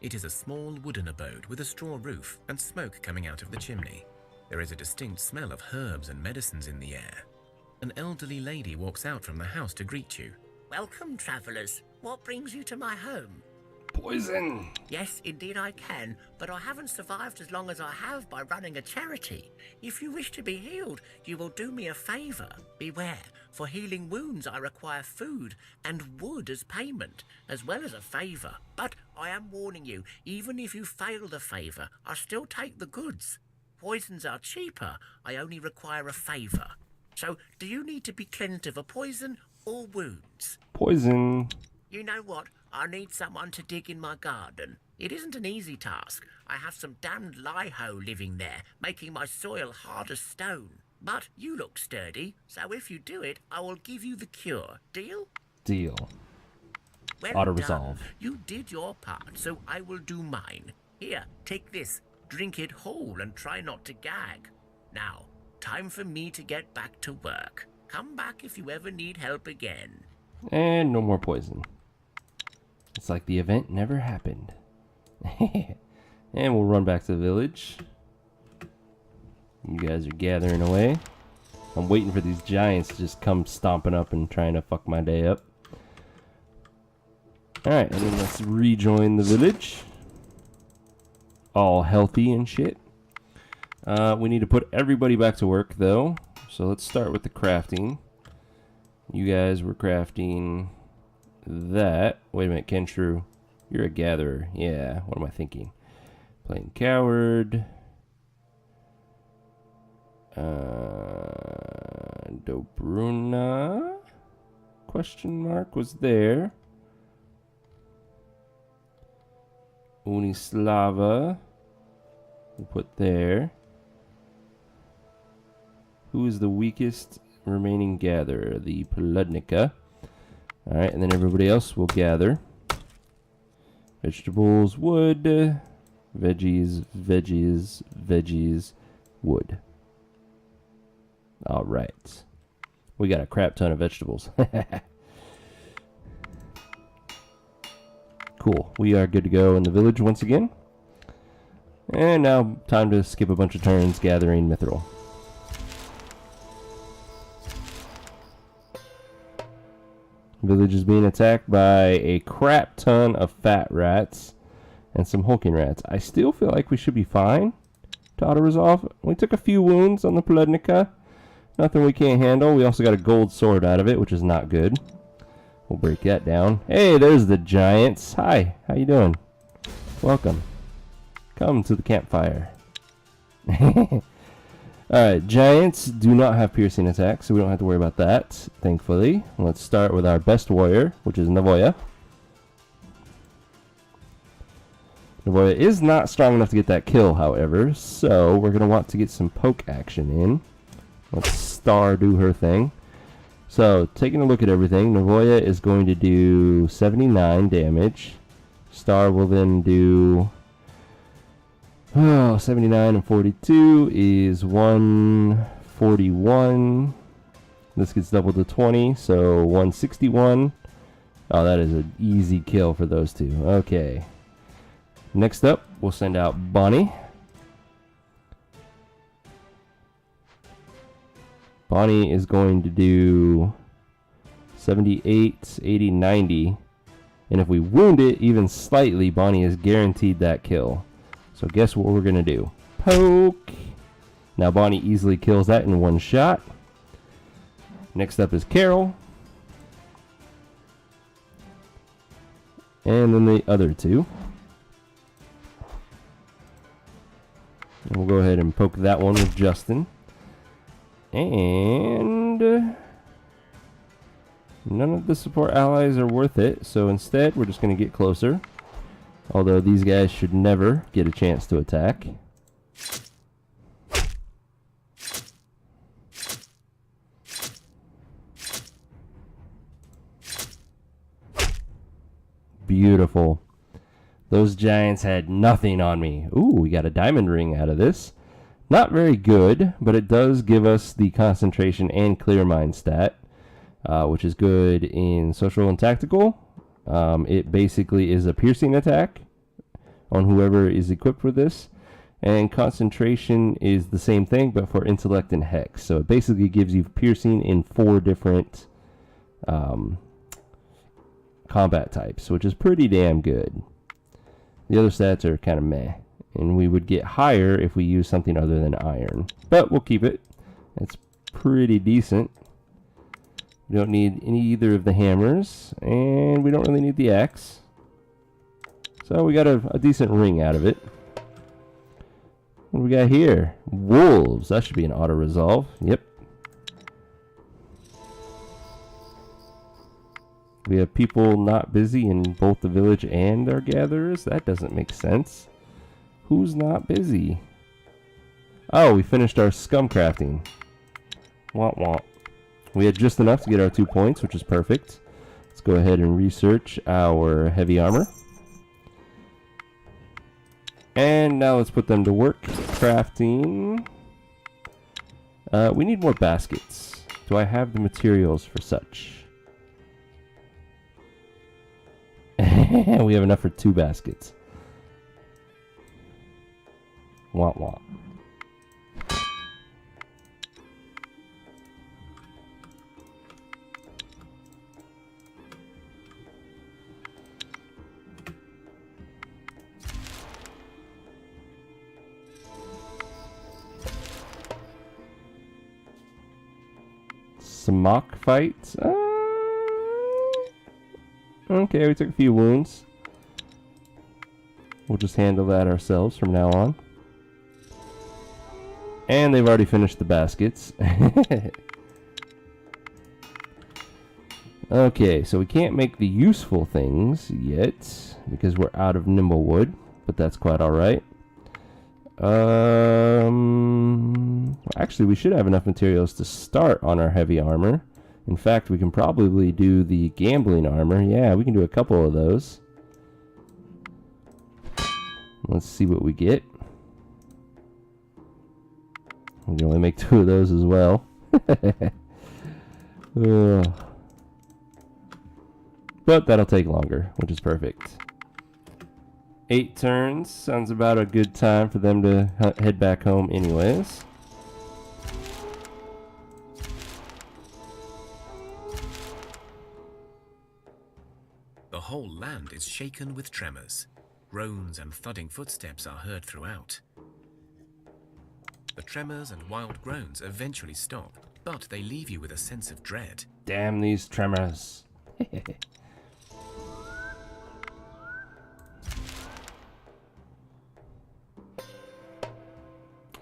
It is a small wooden abode with a straw roof and smoke coming out of the chimney. There is a distinct smell of herbs and medicines in the air. An elderly lady walks out from the house to greet you. Welcome, travellers. What brings you to my home? Poison! Yes, indeed I can, but I haven't survived as long as I have by running a charity. If you wish to be healed, you will do me a favour. Beware, for healing wounds I require food and wood as payment, as well as a favour. But I am warning you, even if you fail the favour, I still take the goods. Poisons are cheaper, I only require a favour. So, do you need to be cleansed of a poison or wounds? Poison. You know what? I need someone to dig in my garden. It isn't an easy task. I have some damned lie-ho living there, making my soil hard as stone. But you look sturdy, so if you do it, I will give you the cure. Deal? Deal. Well Auto-resolve. done. You did your part, so I will do mine. Here, take this. Drink it whole and try not to gag. Now, time for me to get back to work. Come back if you ever need help again. And no more poison. It's like the event never happened. And we'll run back to the village. You guys are gathering away. I'm waiting for these giants to just come stomping up and trying to fuck my day up. Alright, and then let's rejoin the village. All healthy and shit. We need to put everybody back to work, though. So let's start with the crafting. You guys were crafting that. Wait a minute, Kenshrew. You're a gatherer. Yeah, what am I thinking? Playing coward. Dobruna? Question mark was there. Unislava. We'll put there. Who is the weakest remaining gatherer? The Pludnica. Alright, and then everybody else will gather. Vegetables, wood. Veggies, veggies, veggies, wood. Alright. We got a crap ton of vegetables. Cool. We are good to go in the village once again. And now time to skip a bunch of turns gathering mithril. Village is being attacked by a crap ton of fat rats and some hulking rats. I still feel like we should be fine to auto-resolve. We took a few wounds on the Pludnica. Nothing we can't handle. We also got a gold sword out of it, which is not good. We'll break that down. Hey, there's the giants. Hi, how you doing? Welcome. Come to the campfire. Alright, giants do not have piercing attacks, so we don't have to worry about that, thankfully. Let's start with our best warrior, which is Navoya. Navoya is not strong enough to get that kill, however, so we're going to want to get some poke action in. Let's Star do her thing. So, taking a look at everything, Navoya is going to do 79 damage. Star will then do... 79 and 42 is 141. This gets doubled to 20, so 161. Oh, that is an easy kill for those two. Okay. Next up, we'll send out Bonnie. Bonnie is going to do 78, 80, 90. And if we wound it even slightly, Bonnie is guaranteed that kill. So guess what we're going to do? Poke! Now Bonnie easily kills that in one shot. Next up is Carol. And then the other two. And we'll go ahead and poke that one with Justin. And none of the support allies are worth it. So instead, we're just going to get closer. Although these guys should never get a chance to attack. Beautiful. Those giants had nothing on me. Ooh, we got a diamond ring out of this. Not very good, but it does give us the concentration and clear mind stat, which is good in social and tactical. It basically is a piercing attack on whoever is equipped with this. And concentration is the same thing, but for intellect and hex. So it basically gives you piercing in 4 different combat types, which is pretty damn good. The other stats are kind of meh. And we would get higher if we use something other than iron. But we'll keep it. It's pretty decent. We don't need either of the hammers. And we don't really need the axe. So we got a decent ring out of it. What do we got here? Wolves. That should be an auto-resolve. Yep. We have people not busy in both the village and our gatherers. That doesn't make sense. Who's not busy? Oh, we finished our scum crafting. Womp womp. We had just enough to get our 2 points, which is perfect. Let's go ahead and research our heavy armor. And now let's put them to work. Crafting. We need more baskets. Do I have the materials for such? We have enough for 2 baskets. Wah wah. Some mock fights. Okay, we took a few wounds. We'll just handle that ourselves from now on. And they've already finished the baskets. Okay, so we can't make the useful things yet because we're out of nimble wood, but that's quite alright. Actually, we should have enough materials to start on our heavy armor. In fact, we can probably do the gambling armor. Yeah, we can do a couple of those. Let's see what we get. We can only make 2 of those as well. But that'll take longer, which is perfect. 8 turns. Sounds about a good time for them to head back home anyways. The whole land is shaken with tremors. Groans and thudding footsteps are heard throughout. The tremors and wild groans eventually stop, but they leave you with a sense of dread. Damn these tremors.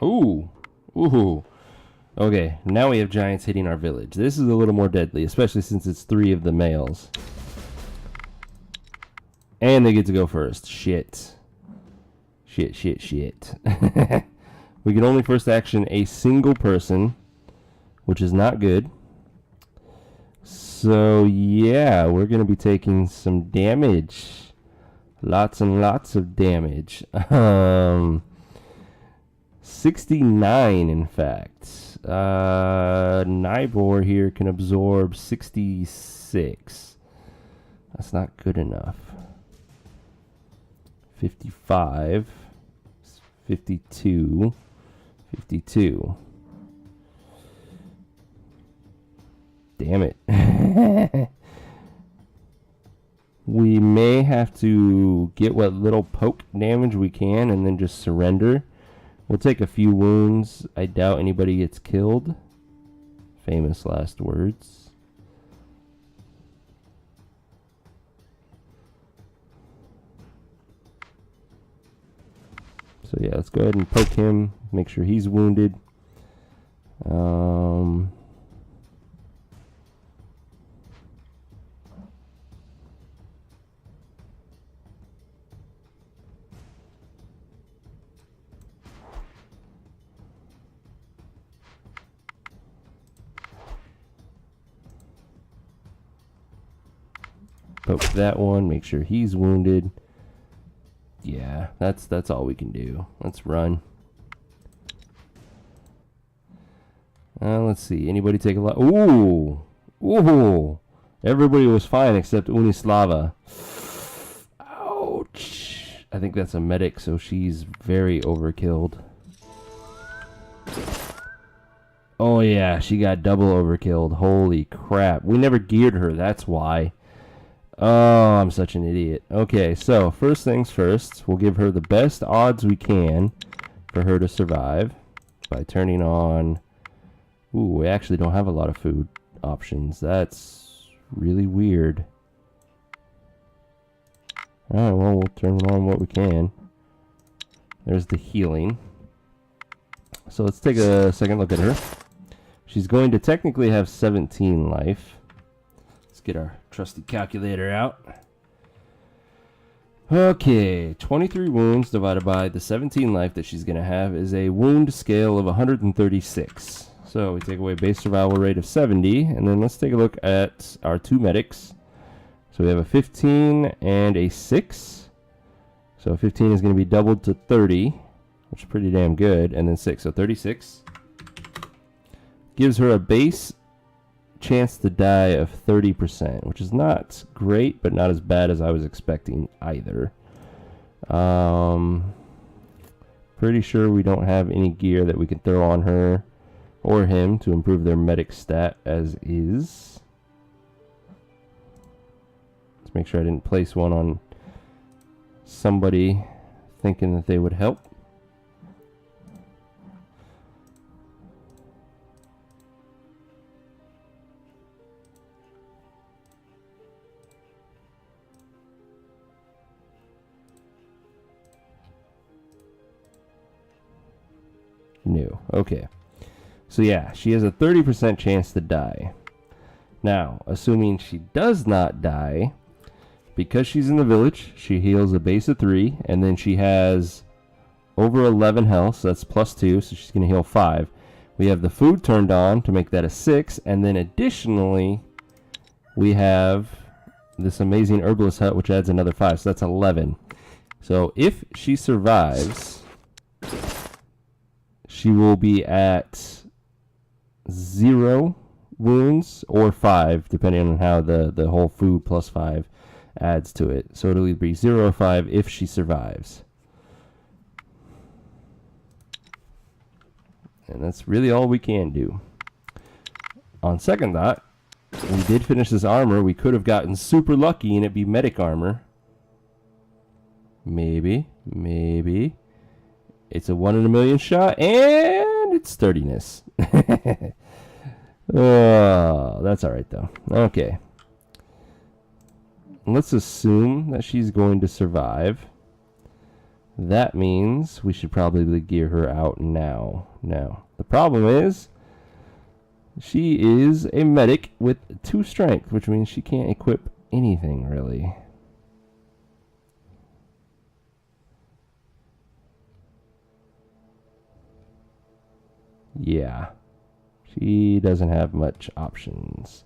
Ooh. Ooh. Okay, now we have giants hitting our village. This is a little more deadly, especially since it's 3 of the males. And they get to go first. Shit. Shit, shit, shit. We can only first action a single person, which is not good. So, yeah, we're going to be taking some damage. Lots and lots of damage. 69, in fact. Nybor here can absorb 66. That's not good enough. 55. 52. 52. Damn it. We may have to get what little poke damage we can and then just surrender. We'll take a few wounds. I doubt anybody gets killed. Famous last words. So yeah, let's go ahead and poke him. Make sure he's wounded. Poke that one, make sure he's wounded. Yeah, that's all we can do. Let's run. Let's see. Anybody take a lot? Ooh! Ooh! Everybody was fine except Unislava. Ouch! I think that's a medic, so she's very overkilled. Oh yeah, she got double overkilled. Holy crap. We never geared her, that's why. Oh, I'm such an idiot. Okay, so first things first, we'll give her the best odds we can for her to survive by turning on... Ooh, we actually don't have a lot of food options. That's really weird. Alright, well, we'll turn on what we can. There's the healing. So let's take a second look at her. She's going to technically have 17 life. Let's get our trusty calculator out. Okay, 23 wounds divided by the 17 life that she's going to have is a wound scale of 136. So we take away base survival rate of 70, and then let's take a look at our 2 medics. So we have a 15 and a 6. So 15 is going to be doubled to 30, which is pretty damn good, and then 6, so 36. Gives her a base chance to die of 30%, which is not great, but not as bad as I was expecting either. Pretty sure we don't have any gear that we can throw on her or him to improve their medic stat as is. Let's make sure I didn't place one on somebody thinking that they would help. No. Okay. So yeah, she has a 30% chance to die. Now, assuming she does not die, because she's in the village, she heals a base of 3, and then she has over 11 health, so that's plus 2, so she's going to heal 5. We have the food turned on to make that a 6, and then additionally, we have this amazing herbalist hut, which adds another 5, so that's 11. So if she survives, she will be at 0 wounds or 5, depending on how the whole food plus 5 adds to it. So it'll either be 0 or 5 if she survives. And that's really all we can do. On second thought, we did finish this armor. We could have gotten super lucky and it'd be medic armor. Maybe. It's a 1 in a million shot, and it's sturdiness. Oh, that's alright though. Okay. Let's assume that she's going to survive. That means we should probably gear her out now. Now, the problem is, she is a medic with 2 strength, which means she can't equip anything really. Yeah, she doesn't have much options.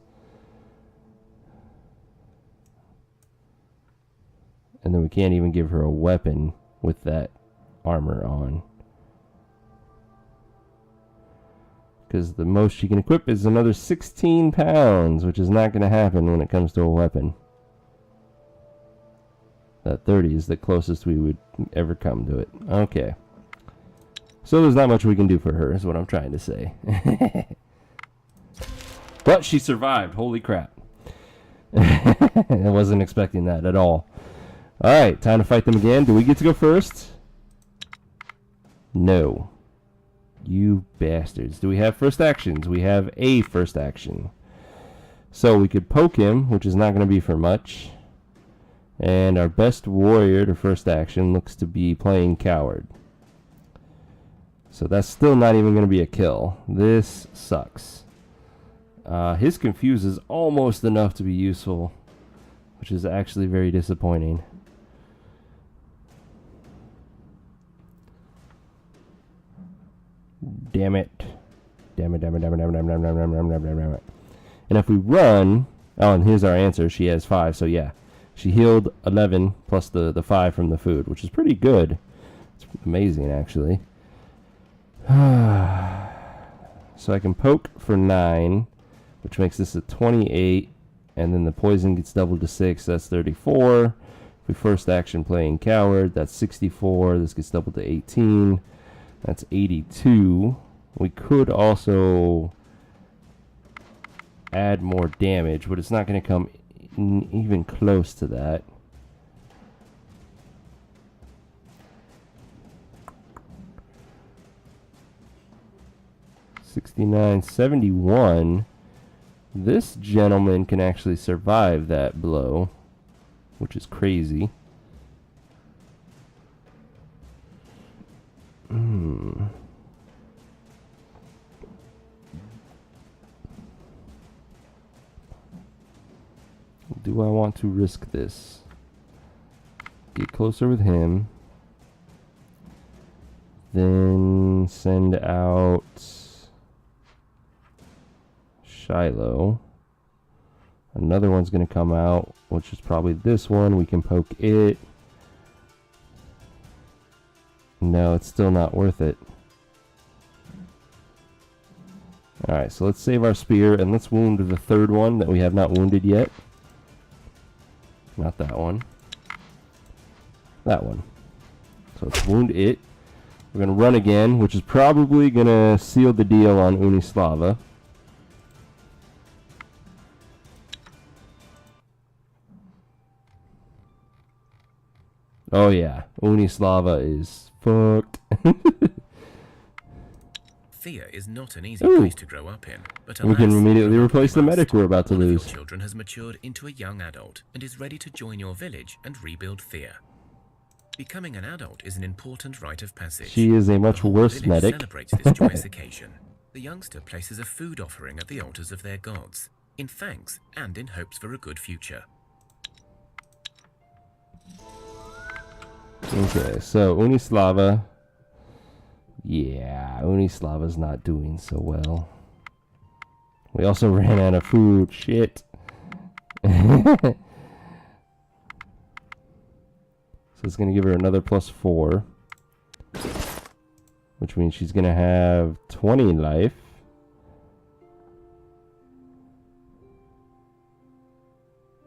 And then we can't even give her a weapon with that armor on. Because the most she can equip is another 16 pounds, which is not going to happen when it comes to a weapon. That 30 is the closest we would ever come to it. Okay. So there's not much we can do for her, is what I'm trying to say. But she survived. Holy crap. I wasn't expecting that at all. Alright, time to fight them again. Do we get to go first? No. You bastards. Do we have first actions? We have a first action. So we could poke him, which is not going to be for much. And our best warrior to first action looks to be playing coward. So that's still not even going to be a kill. This sucks. His confuse is almost enough to be useful, which is actually very disappointing. Damn it. Damn it. And if we run... Oh, and here's our answer. She has 5, so yeah. She healed 11 plus the 5 from the food, which is pretty good. It's amazing, actually. So I can poke for 9, which makes this a 28, and then the poison gets doubled to 6, that's 34. If we first action playing coward, that's 64, this gets doubled to 18, that's 82. We could also add more damage, but it's not going to come even close to that. $69, $71. This gentleman can actually survive that blow, which is crazy. Do I want to risk this? Get closer with him. Then send out Shiloh. Another one's going to come out, which is probably this one. We can poke it. No, it's still not worth it. Alright, so let's save our spear and let's wound the third one that we have not wounded yet. Not that one. That one. So let's wound it. We're going to run again, which is probably going to seal the deal on Unislava. Oh yeah, Unislava is fucked. Thea is not an easy place to grow up in, but we can alas, immediately you replace the medic we're about to One of lose. your children has matured into a young adult and is ready to join your village and rebuild Thea. Becoming an adult is an important rite of passage. She is a much The whole worse village medic. celebrates this joyous occasion. The youngster places a food offering at the altars of their gods, in thanks and in hopes for a good future. Okay, so Unislava. Yeah, Unislava's not doing so well. We also ran out of food. Shit. So it's going to give her another +4. Which means she's going to have 20 life.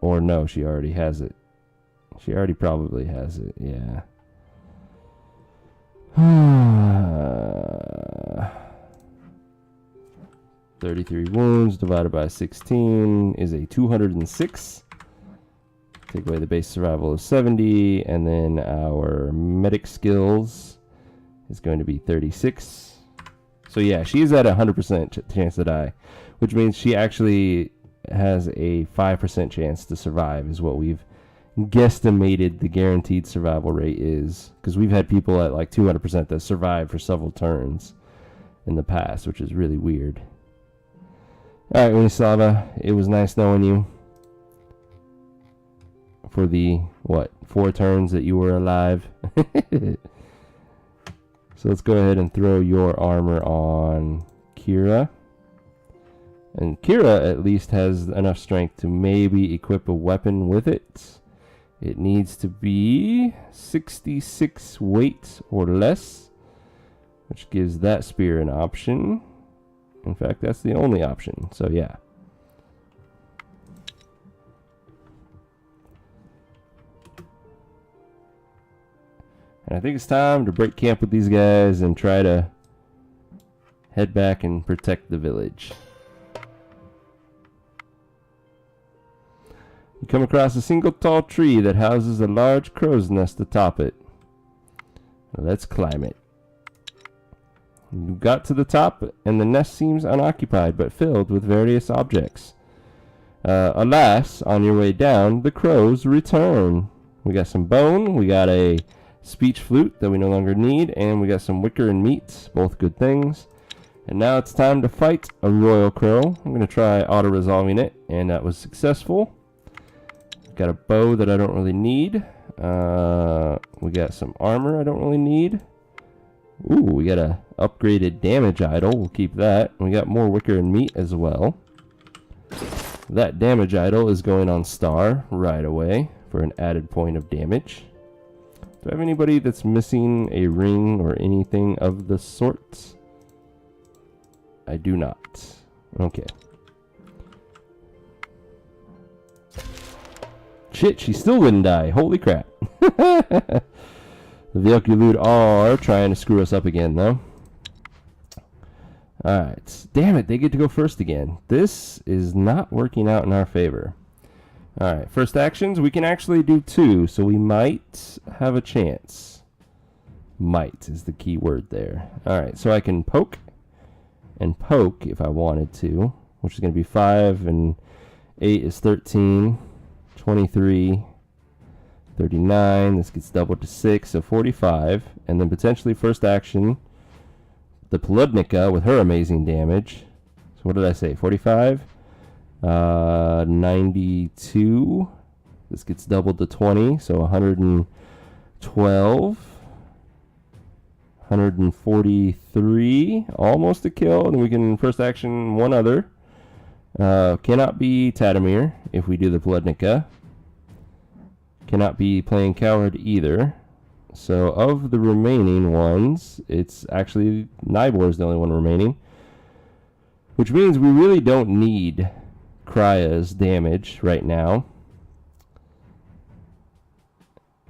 Or no, she already has it. She already probably has it, yeah. 33 wounds divided by 16 is a 206. Take away the base survival of 70, and then our medic skills is going to be 36. So yeah, she's at 100% chance to die, which means she actually has a 5% chance to survive is what we've guesstimated the guaranteed survival rate is, because we've had people at like 200% that survive for several turns in the past, which is really weird. Alright, Unislava, it was nice knowing you for the, 4 turns that you were alive. So let's go ahead and throw your armor on Kira. And Kira at least has enough strength to maybe equip a weapon with it. It needs to be 66 weight or less, which gives that spear an option. In fact, that's the only option, so yeah. And I think it's time to break camp with these guys and try to head back and protect the village. You come across a single tall tree that houses a large crow's nest atop it. Let's climb it. You got to the top, and the nest seems unoccupied, but filled with various objects. Alas, on your way down, the crows return. We got some bone, we got a speech flute that we no longer need, and we got some wicker and meat, both good things. And now it's time to fight a royal crow. I'm going to try auto-resolving it, and that was successful. Got a bow that I don't really need. We got some armor I don't really need. Ooh, we got a upgraded damage idol. We'll keep that. We got more wicker and meat as well. That damage idol is going on star right away for an added point of damage. Do I have anybody that's missing a ring or anything of the sort? I do not. Okay. Shit, she still didn't die. Holy crap. The Velkulud are trying to screw us up again, though. Alright. Damn it, they get to go first again. This is not working out in our favor. Alright, first actions. We can actually do 2, so we might have a chance. Might is the key word there. Alright, so I can poke and poke if I wanted to, which is going to be 5, and 8 is 13, 23, 39, this gets doubled to 6, so 45, and then potentially first action, the Poludnica with her amazing damage. So what did I say, 45? 92, this gets doubled to 20, so 112, 143, almost a kill, and we can first action one other. Cannot be Tatamir if we do the Poludnica. Cannot be playing Coward either. So of the remaining ones, it's actually Nybor is the only one remaining. Which means we really don't need Krya's damage right now.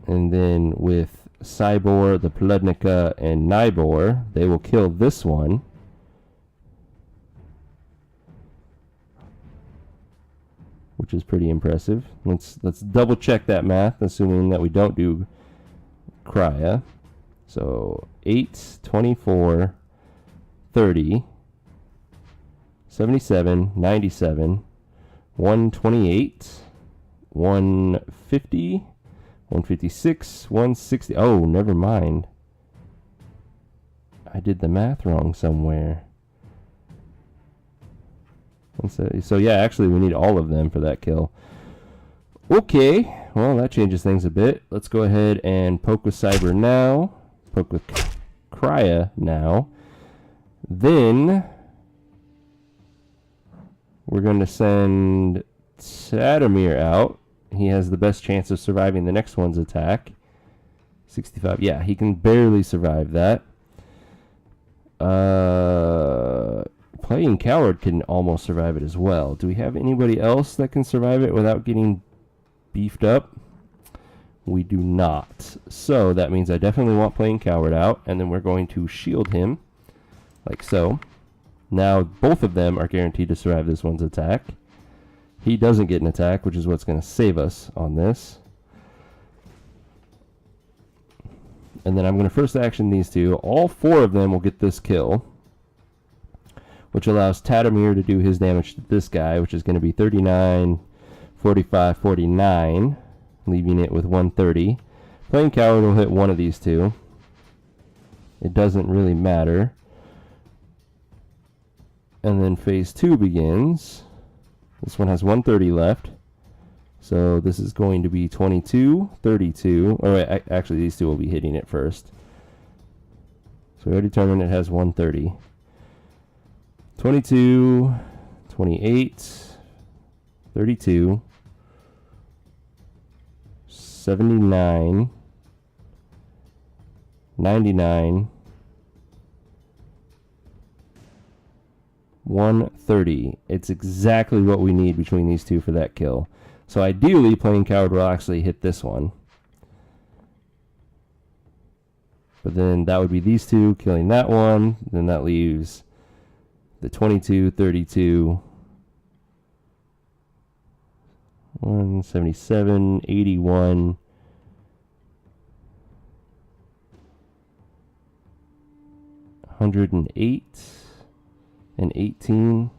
And then with Cybor, the Pludnica, and Nybor, they will kill this one. Which is pretty impressive. Let's double check that math, assuming that we don't do Krya. So 8, 24, 30, 77, 97, 128, 150, 156, 160. Oh, never mind. I did the math wrong somewhere. So yeah, actually we need all of them for that kill. Okay, well that changes things a bit. Let's go ahead and poke with Cyber now. Poke with Krya now. Then we're going to send Sadamir out. He has the best chance of surviving the next one's attack. 65. Yeah, he can barely survive that. Playing Coward can almost survive it as well. Do we have anybody else that can survive it without getting beefed up? We do not. So that means I definitely want Playing Coward out, and then we're going to shield him, like so. Now both of them are guaranteed to survive this one's attack. He doesn't get an attack, which is what's going to save us on this. And then I'm going to first action these two. All four of them will get this kill, which allows Tatamir to do his damage to this guy, which is going to be 39, 45, 49, leaving it with 130. Playing Coward will hit one of these two. It doesn't really matter. And then phase 2 begins. This one has 130 left. So this is going to be 22, 32. Or wait, actually these two will be hitting it first. So we already determined it has 130. 22, 28, 32, 79, 99, 130. It's exactly what we need between these two for that kill. So ideally, Playing Coward will actually hit this one. But then that would be these two killing that one. Then that leaves the 22, 32, 177, 81, 108, and 18.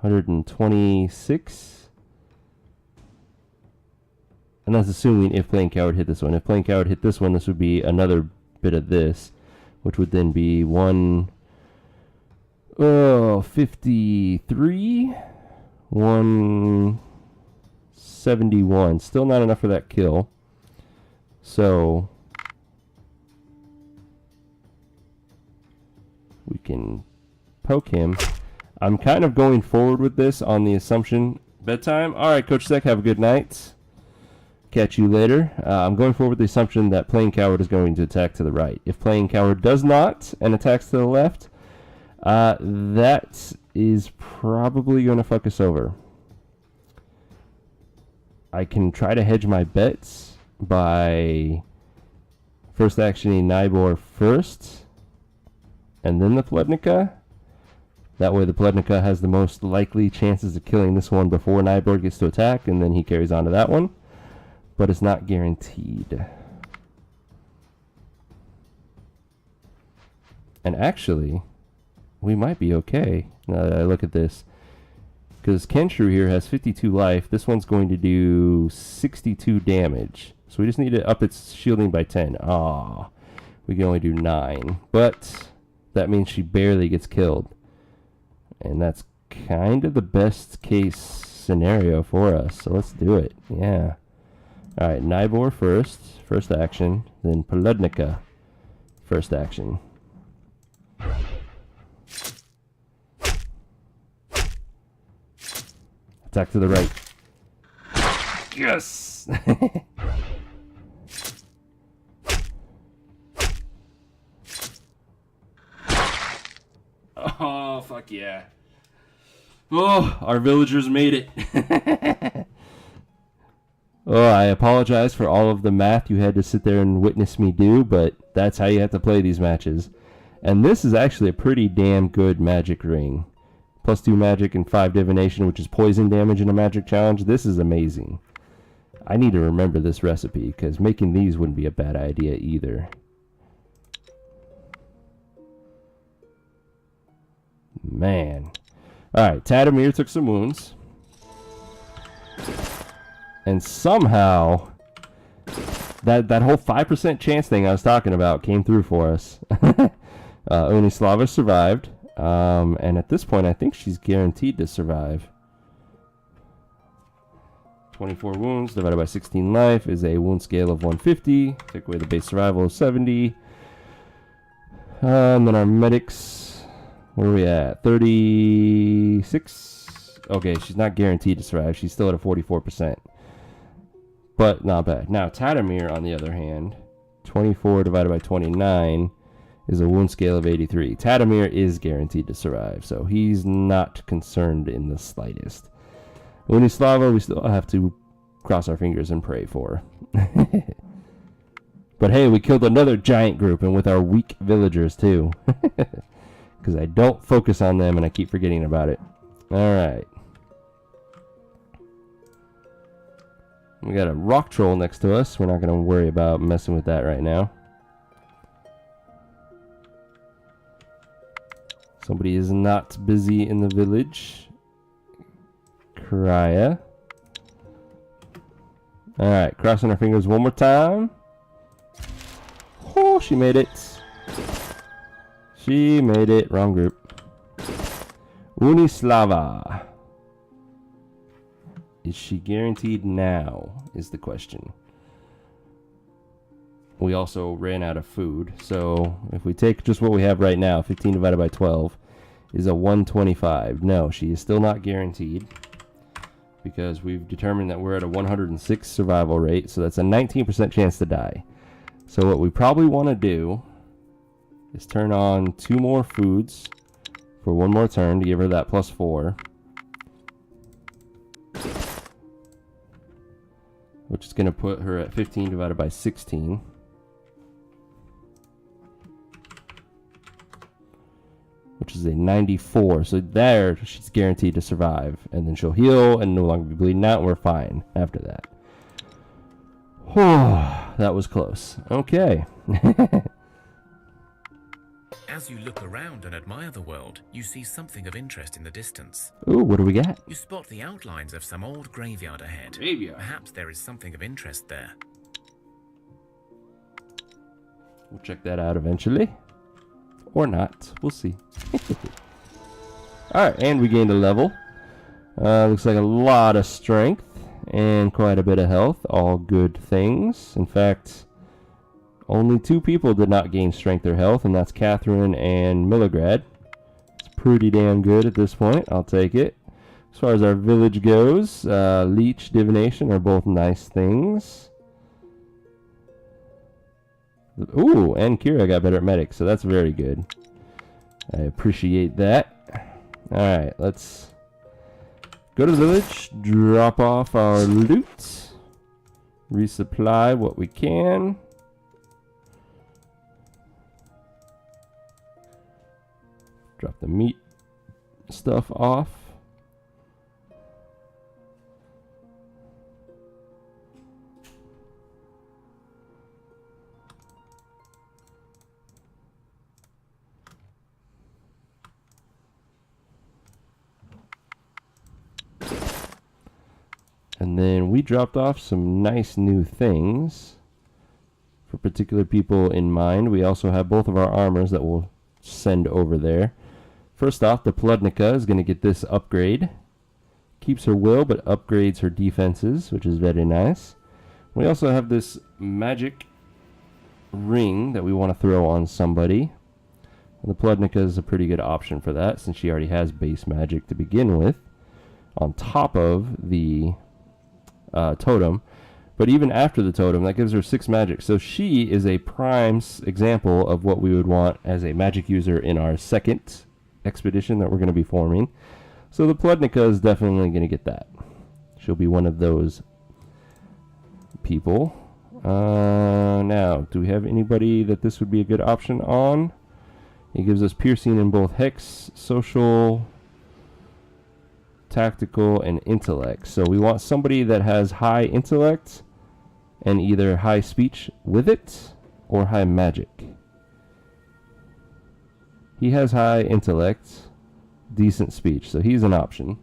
126. And that's assuming if Playing Coward hit this one. If Playing Coward hit this one, this would be another bit of this, which would then be 153, 171. Still not enough for that kill. So we can poke him. I'm kind of going forward with this on the assumption bedtime. All right, Coach Sec, have a good night. Catch you later. I'm going forward with the assumption that Playing Coward is going to attack to the right. If Playing Coward does not and attacks to the left, that is probably going to fuck us over. I can try to hedge my bets by first actioning Nybor first, and then the Pludnica. That way the Pludnica has the most likely chances of killing this one before Nybor gets to attack, and then he carries on to that one. But it's not guaranteed. And actually, we might be okay now that I look at this. Because Kenshru here has 52 life. This one's going to do 62 damage. So we just need to up its shielding by 10. Ah, we can only do 9. But that means she barely gets killed. And that's kind of the best case scenario for us. So let's do it. Yeah. Alright, Nybor first action. Then Pludnica, first action. Attack to the right. Yes! Oh, fuck yeah. Oh, our villagers made it. Oh, I apologize for all of the math you had to sit there and witness me do, but that's how you have to play these matches. And this is actually a pretty damn good magic ring. +2 magic and 5 divination, which is poison damage in a magic challenge. This is amazing. I need to remember this recipe, because making these wouldn't be a bad idea either. Man. Alright, Tadamir took some wounds. And somehow, that whole 5% chance thing I was talking about came through for us. Unislava survived. And at this point, I think she's guaranteed to survive. 24 wounds divided by 16 life is a wound scale of 150. Take away the base survival of 70. And then our medics, where are we at? 36. Okay, she's not guaranteed to survive. She's still at a 44%. But not bad. Now, Tadamir, on the other hand, 24 divided by 29 is a wound scale of 83. Tadamir is guaranteed to survive, so he's not concerned in the slightest. Unislava, we still have to cross our fingers and pray for. But hey, we killed another giant group, and with our weak villagers, too. Because I don't focus on them, and I keep forgetting about it. Alright. We got a rock troll next to us. We're not going to worry about messing with that right now. Somebody is not busy in the village. Krya. Alright, crossing our fingers one more time. Oh, she made it. She made it. Wrong group. Unislava. Is she guaranteed now, is the question. We also ran out of food, so if we take just what we have right now, 15 divided by 12 is a 125. No, she is still not guaranteed, because we've determined that we're at a 106 survival rate, so that's a 19% chance to die. So what we probably want to do is turn on 2 more foods for 1 more turn to give her that +4. Which is going to put her at 15 divided by 16. Which is a 94. So there, she's guaranteed to survive. And then she'll heal and no longer be bleeding out, and we're fine after that. That was close. Okay. As you look around and admire the world, you see something of interest in the distance. Ooh, what do we got? You spot the outlines of some old graveyard ahead. Graveyard. Perhaps there is something of interest there. We'll check that out eventually. Or not. We'll see. Alright, and we gained a level. Looks like a lot of strength and quite a bit of health. All good things. In fact, only 2 people did not gain strength or health, and that's Catherine and Demoredread. It's pretty damn good at this point. I'll take it. As far as our village goes, Leech, Divination are both nice things. Ooh, and Kira got better at Medic, so that's very good. I appreciate that. Alright, let's go to the village, drop off our loot, resupply what we can. Drop the meat stuff off. And then we dropped off some nice new things for particular people in mind. We also have both of our armors that we'll send over there. First off, the Pludnica is going to get this upgrade. Keeps her will, but upgrades her defenses, which is very nice. We also have this magic ring that we want to throw on somebody. And the Pludnica is a pretty good option for that, since she already has base magic to begin with, on top of the totem. But even after the totem, that gives her 6 magic. So she is a prime example of what we would want as a magic user in our second expedition that we're going to be forming. So the Pludnica is definitely going to get that. She'll be one of those people. Now, do we have anybody that this would be a good option on? It gives us piercing in both hex, social, tactical, and intellect. So we want somebody that has high intellect and either high speech with it or high magic. He has high intellect, decent speech, so he's an option.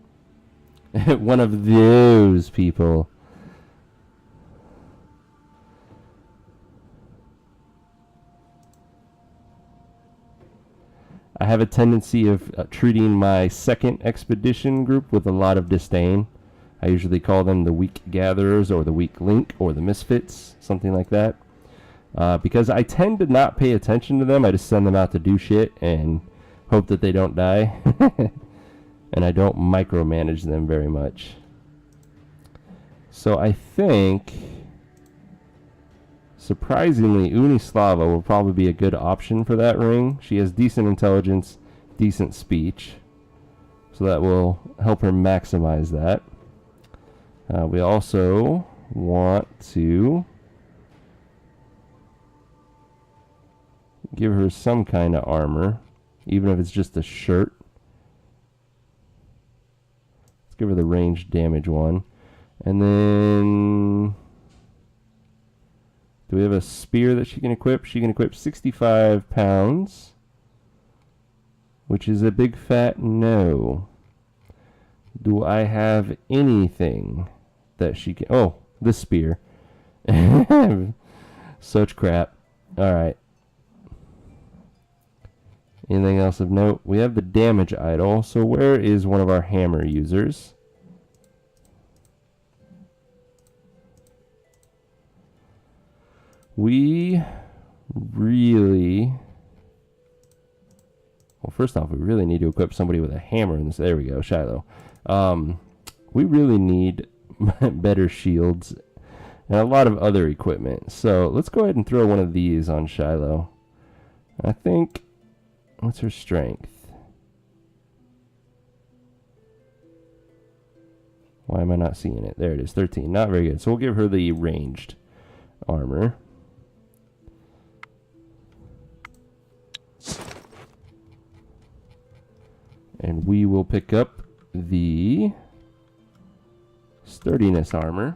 One of those people. I have a tendency of treating my second expedition group with a lot of disdain. I usually call them the weak gatherers or the weak link or the misfits, something like that. Because I tend to not pay attention to them. I just send them out to do shit and hope that they don't die. And I don't micromanage them very much. So I think, surprisingly, Unislava will probably be a good option for that ring. She has decent intelligence, decent speech. So that will help her maximize that. We also want to give her some kind of armor, even if it's just a shirt. Let's give her the ranged damage one. And then, do we have a spear that she can equip? She can equip 65 pounds, which is a big fat no. Do I have anything that she can... Oh, the spear. Such crap. Alright. Anything else of note? We have the damage idol. So where is one of our hammer users? We really... Well, first off, we really need to equip somebody with a hammer in this. There we go, Shiloh. We really need better shields and a lot of other equipment. So let's go ahead and throw one of these on Shiloh. I think... What's her strength? Why am I not seeing it? There it is, 13. Not very good. So we'll give her the ranged armor. And we will pick up the sturdiness armor,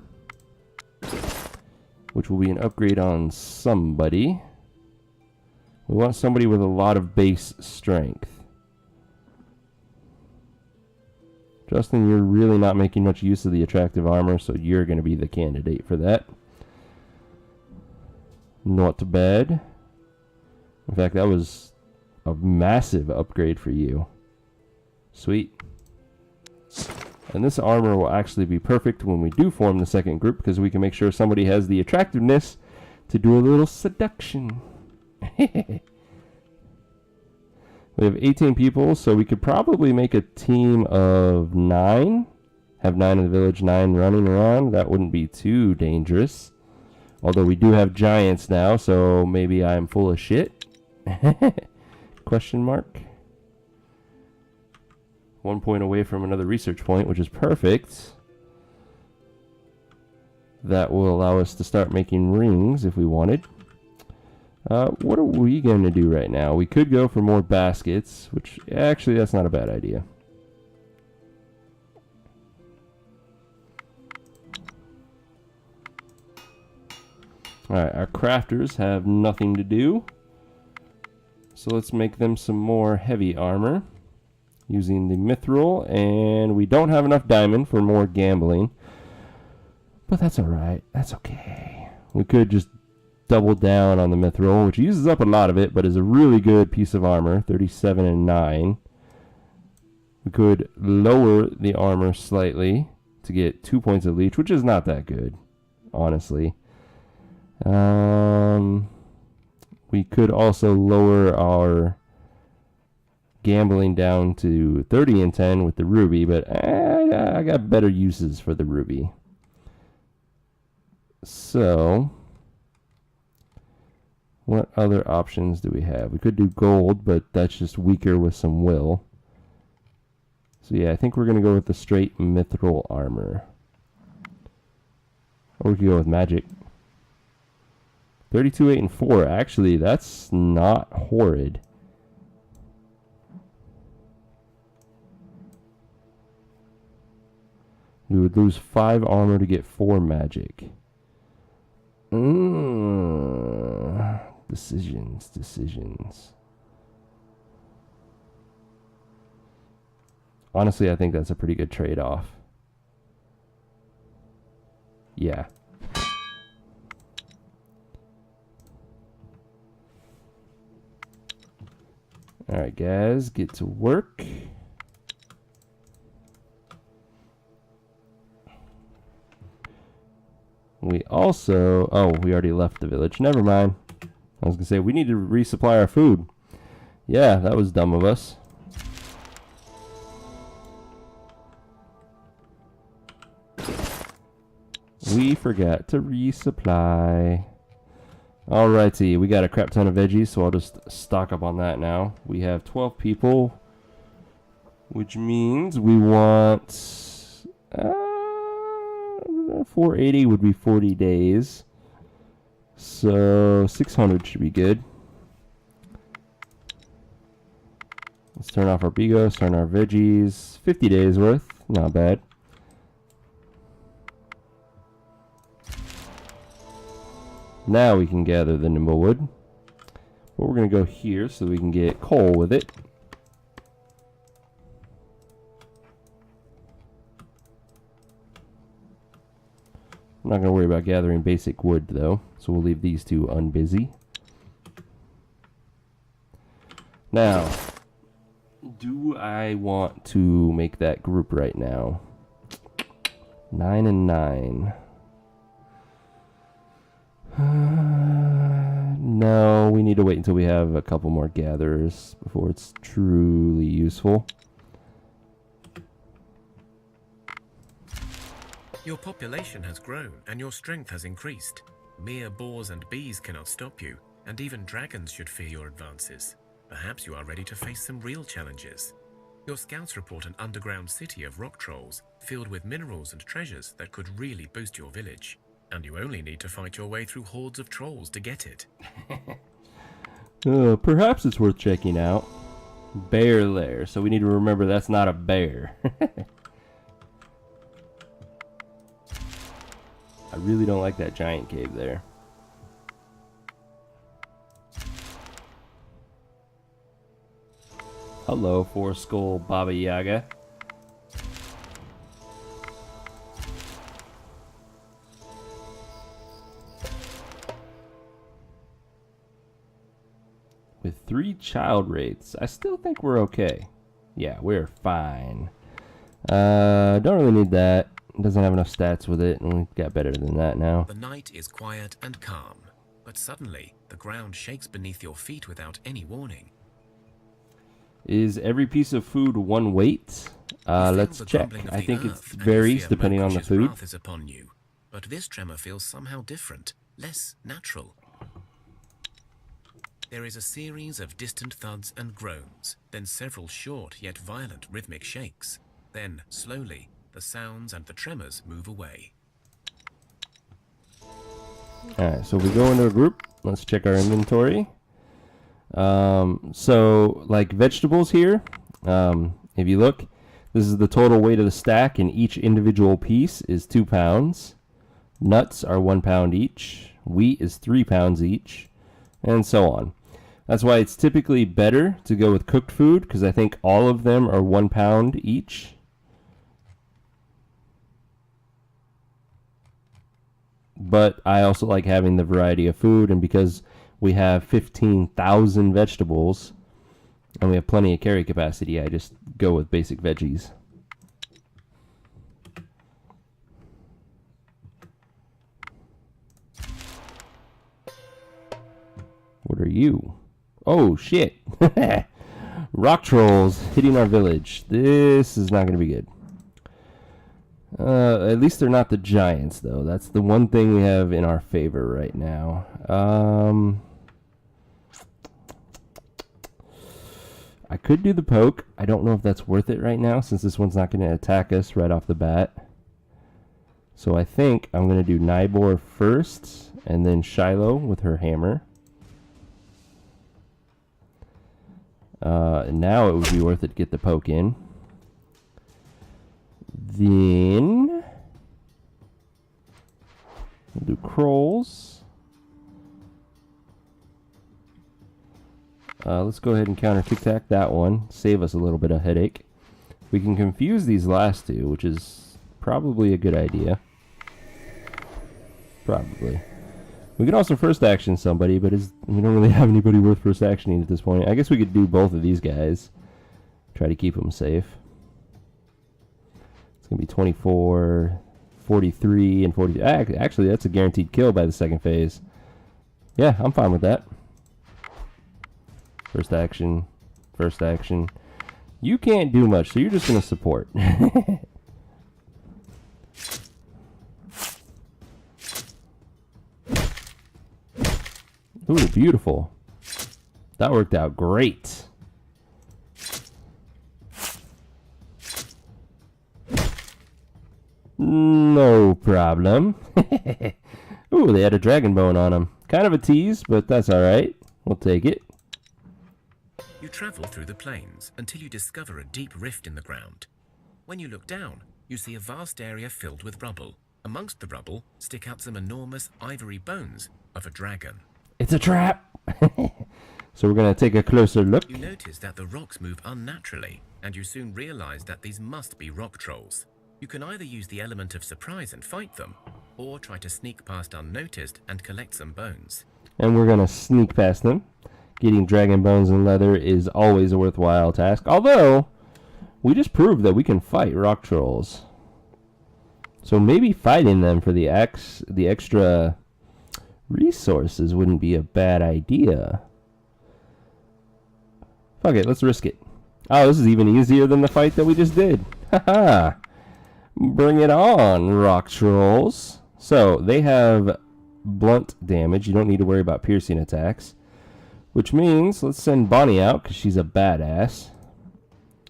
which will be an upgrade on somebody. We want somebody with a lot of base strength. Justin, you're really not making much use of the attractive armor, so you're going to be the candidate for that. Not bad. In fact, that was a massive upgrade for you. Sweet. And this armor will actually be perfect when we do form the second group, because we can make sure somebody has the attractiveness to do a little seduction. We have 18 people, so we could probably make a team of 9. Have 9 in the village, 9 running around. That wouldn't be too dangerous. Although we do have giants now, so maybe I'm full of shit. Question mark. 1 point away from another research point, which is perfect. That will allow us to start making rings if we wanted. What are we going to do right now? We could go for more baskets, which actually that's not a bad idea. Alright, our crafters have nothing to do. So let's make them some more heavy armor using the mithril, and we don't have enough diamond for more gambling. But that's alright, that's okay. We could just double down on the mithril, which uses up a lot of it, but is a really good piece of armor, 37 and 9. We could lower the armor slightly to get 2 points of leech, which is not that good, honestly. We could also lower our gambling down to 30 and 10 with the ruby, but I got better uses for the ruby. So, what other options do we have? We could do gold, but that's just weaker with some will. So yeah, I think we're going to go with the straight mithril armor. Or we could go with magic. 32, 8, and 4. Actually, that's not horrid. We would lose 5 armor to get 4 magic. Decisions. Honestly, I think that's a pretty good trade-off. Yeah. Alright, guys, get to work. We also... Oh, we already left the village. Never mind. I was going to say, we need to resupply our food. Yeah, that was dumb of us. We forgot to resupply. Alrighty, we got a crap ton of veggies, so I'll just stock up on that now. We have 12 people, which means we want 480 would be 40 days. So 600 should be good. Let's turn off our bigos, turn our veggies. 50 days worth, not bad. Now we can gather the nimble wood. But we're going to go here so we can get coal with it. I'm not going to worry about gathering basic wood though, so we'll leave these two unbusy. Now, do I want to make that group right now? 9 and 9. No, we need to wait until we have a couple more gatherers before it's truly useful. Your population has grown and your strength has increased. Mere boars and bees cannot stop you, and even dragons should fear your advances. Perhaps you are ready to face some real challenges. Your scouts report an underground city of rock trolls filled with minerals and treasures that could really boost your village. And you only need to fight your way through hordes of trolls to get it. Perhaps it's worth checking out. Bear lair. So we need to remember that's not a bear. I really don't like that giant cave there. Hello, Four Skull Baba Yaga. With 3 child wraiths, I still think we're okay. Yeah, we're fine. Don't really need that. It doesn't have enough stats with it, and we've got better than that now. The night is quiet and calm, but suddenly the ground shakes beneath your feet without any warning. Is every piece of food one weight? Let's check. I think it varies depending on the food. Wrath is upon you, but this tremor feels somehow different, less natural. There is a series of distant thuds and groans, then several short yet violent rhythmic shakes. Then, slowly, the sounds and the tremors move away. Alright, so we go into a group. Let's check our inventory. So, like vegetables here, if you look, this is the total weight of the stack, and each individual piece is 2 pounds. Nuts are 1 pound each. Wheat is 3 pounds each. And so on. That's why it's typically better to go with cooked food, because I think all of them are 1 pound each. But I also like having the variety of food, and because we have 15,000 vegetables and we have plenty of carry capacity, I just go with basic veggies. What are you? Oh, shit. Rock trolls hitting our village. This is not going to be good. At least they're not the giants, though. That's the one thing we have in our favor right now. I could do the poke. I don't know if that's worth it right now since this one's not going to attack us right off the bat. So I think I'm going to do Nybor first and then Shiloh with her hammer. Now it would be worth it to get the poke in. Then we'll do Krolls. Let's go ahead and counter tic-tac that one. Save us a little bit of headache. We can confuse these last two, which is probably a good idea. Probably. We could also first action somebody, but we don't really have anybody worth first actioning at this point. I guess we could do both of these guys. Try to keep them safe. It's going to be 24, 43, and 40. Actually, that's a guaranteed kill by the second phase. Yeah, I'm fine with that. First action. First action. You can't do much, so you're just going to support. Ooh, beautiful. That worked out great. No problem. Ooh, they had a dragon bone on them. Kind of a tease, but that's alright. We'll take it. You travel through the plains until you discover a deep rift in the ground. When you look down, you see a vast area filled with rubble. Amongst the rubble stick out some enormous ivory bones of a dragon. It's a trap! So we're going to take a closer look. You notice that the rocks move unnaturally, and you soon realize that these must be rock trolls. You can either use the element of surprise and fight them, or try to sneak past unnoticed and collect some bones. And we're going to sneak past them. Getting dragon bones and leather is always a worthwhile task. Although, we just proved that we can fight rock trolls. So maybe fighting them for the extra resources wouldn't be a bad idea. Fuck it, let's risk it. Oh, this is even easier than the fight that we just did. Haha. Bring it on, rock trolls. So, they have blunt damage. You don't need to worry about piercing attacks. Which means, let's send Bonnie out, because she's a badass.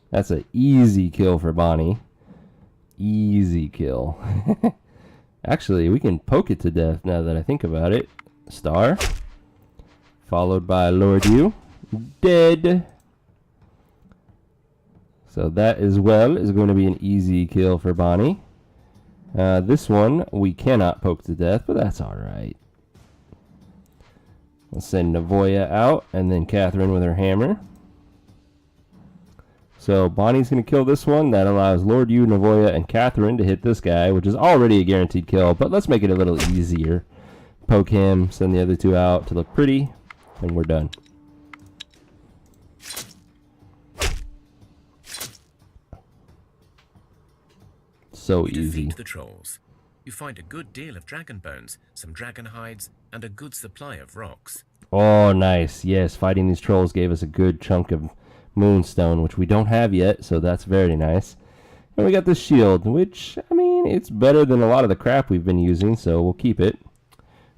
That's an easy kill for Bonnie. Easy kill. Actually, we can poke it to death now that I think about it. Star. Followed by Lord U. Dead. So that as well is going to be an easy kill for Bonnie. This one we cannot poke to death, but that's alright. Let's send Navoya out, and then Catherine with her hammer. So Bonnie's going to kill this one. That allows Lord U, Navoya, and Catherine to hit this guy, which is already a guaranteed kill, but let's make it a little easier. Poke him, send the other two out to look pretty, and we're done. So you easy. defeat the trolls. You find a good deal of dragon bones, some dragon hides, and a good supply of rocks. Oh, nice. Yes, fighting these trolls gave us a good chunk of moonstone, which we don't have yet, so that's very nice. And we got this shield, which, I mean, it's better than a lot of the crap we've been using, so we'll keep it.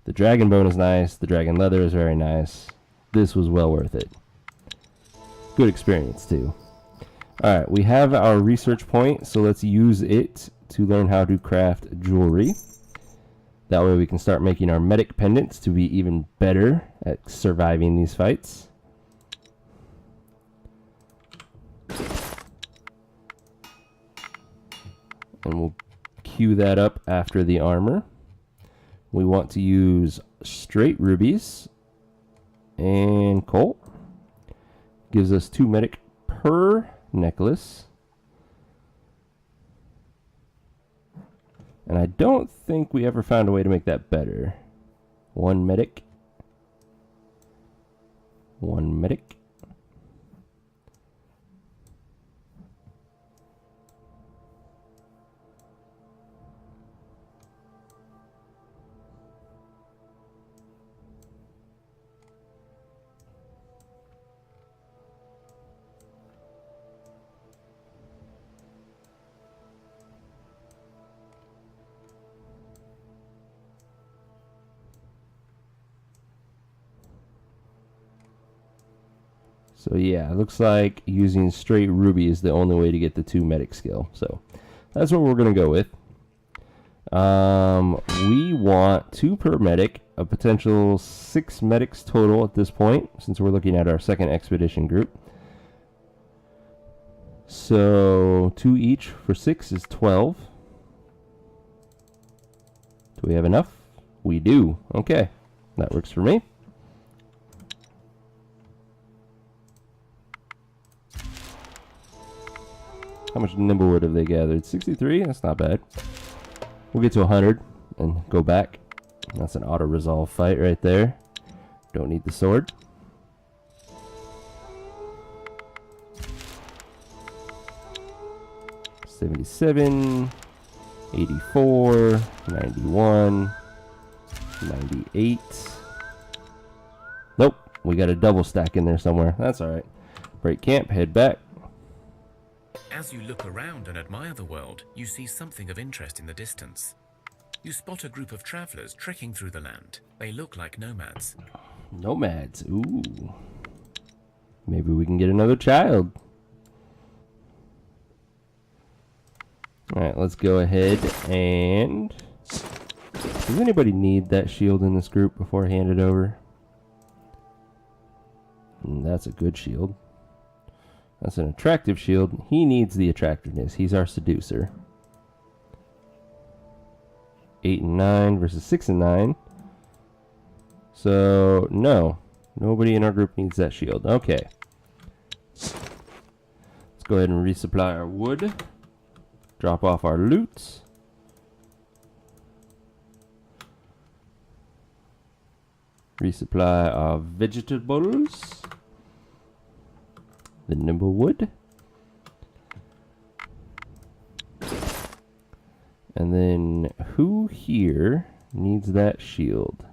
The dragon bone is nice. The dragon leather is very nice. This was well worth it. Good experience, too. Alright, we have our research point, so let's use it to learn how to craft jewelry. That way we can start making our medic pendants to be even better at surviving these fights. And we'll queue that up after the armor. We want to use straight rubies and colt. Gives us 2 medic per necklace. And I don't think we ever found a way to make that better. 1 medic. 1 medic. So yeah, it looks like using straight ruby is the only way to get the 2 medic skill. So that's what we're going to go with. We want 2 per medic, a potential 6 medics total at this point, since we're looking at our second expedition group. So 2 each for 6 is 12. Do we have enough? We do. Okay, that works for me. How much nimblewood have they gathered? 63? That's not bad. We'll get to 100 and go back. That's an auto-resolve fight right there. Don't need the sword. $77, 84, 91, 98. Nope, we got a double stack in there somewhere. That's alright. Break camp, head back. As you look around and admire the world, you see something of interest in the distance. You spot a group of travelers trekking through the land. They look like nomads. Nomads, ooh. Maybe we can get another child. Alright, let's go ahead and... Does anybody need that shield in this group before I hand it over? That's a good shield. That's an attractive shield. He needs the attractiveness. He's our seducer. 8 and 9 versus 6 and 9. So, no. Nobody in our group needs that shield. Okay. Let's go ahead and resupply our wood. Drop off our loot. Resupply our vegetables. The nimble wood. And then who here needs that shield?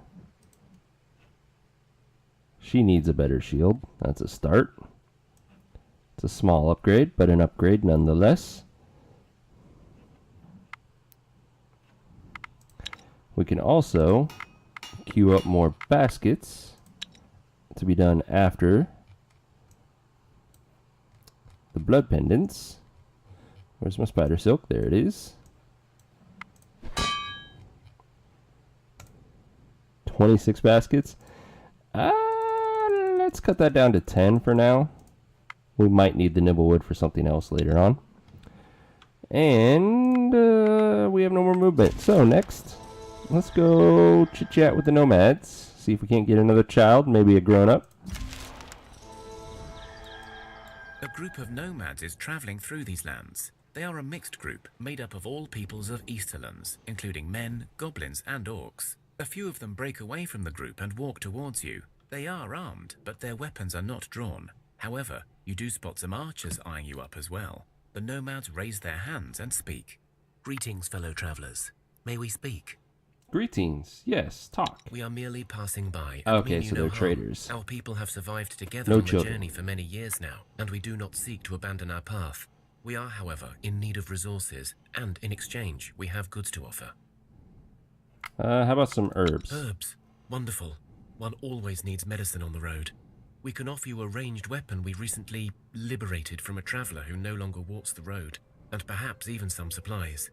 She needs a better shield. That's a start. It's a small upgrade, but an upgrade nonetheless. We can also queue up more baskets to be done after the blood pendants. Where's my spider silk? There it is. 26 baskets. Let's cut that down to 10 for now. We might need the nimblewood for something else later on. And we have no more movement. So next, let's go chit-chat with the nomads. See if we can't get another child, maybe a grown-up. A group of nomads is traveling through these lands. They are a mixed group made up of all peoples of Easterlands, including men, goblins, and orcs. A few of them break away from the group and walk towards you. They are armed, but their weapons are not drawn. However, you do spot some archers eyeing you up as well. The nomads raise their hands and speak. Greetings, fellow travelers. May we speak? Greetings. Yes, talk. We are merely passing by. And Okay, mean you so no they're harm. traders. Our people have survived together No on children. the journey for many years now, and we do not seek to abandon our path. We are, however, in need of resources, and in exchange, we have goods to offer. How about some herbs? Herbs. Wonderful. One always needs medicine on the road. We can offer you a ranged weapon we recently liberated from a traveler who no longer walks the road, and perhaps even some supplies.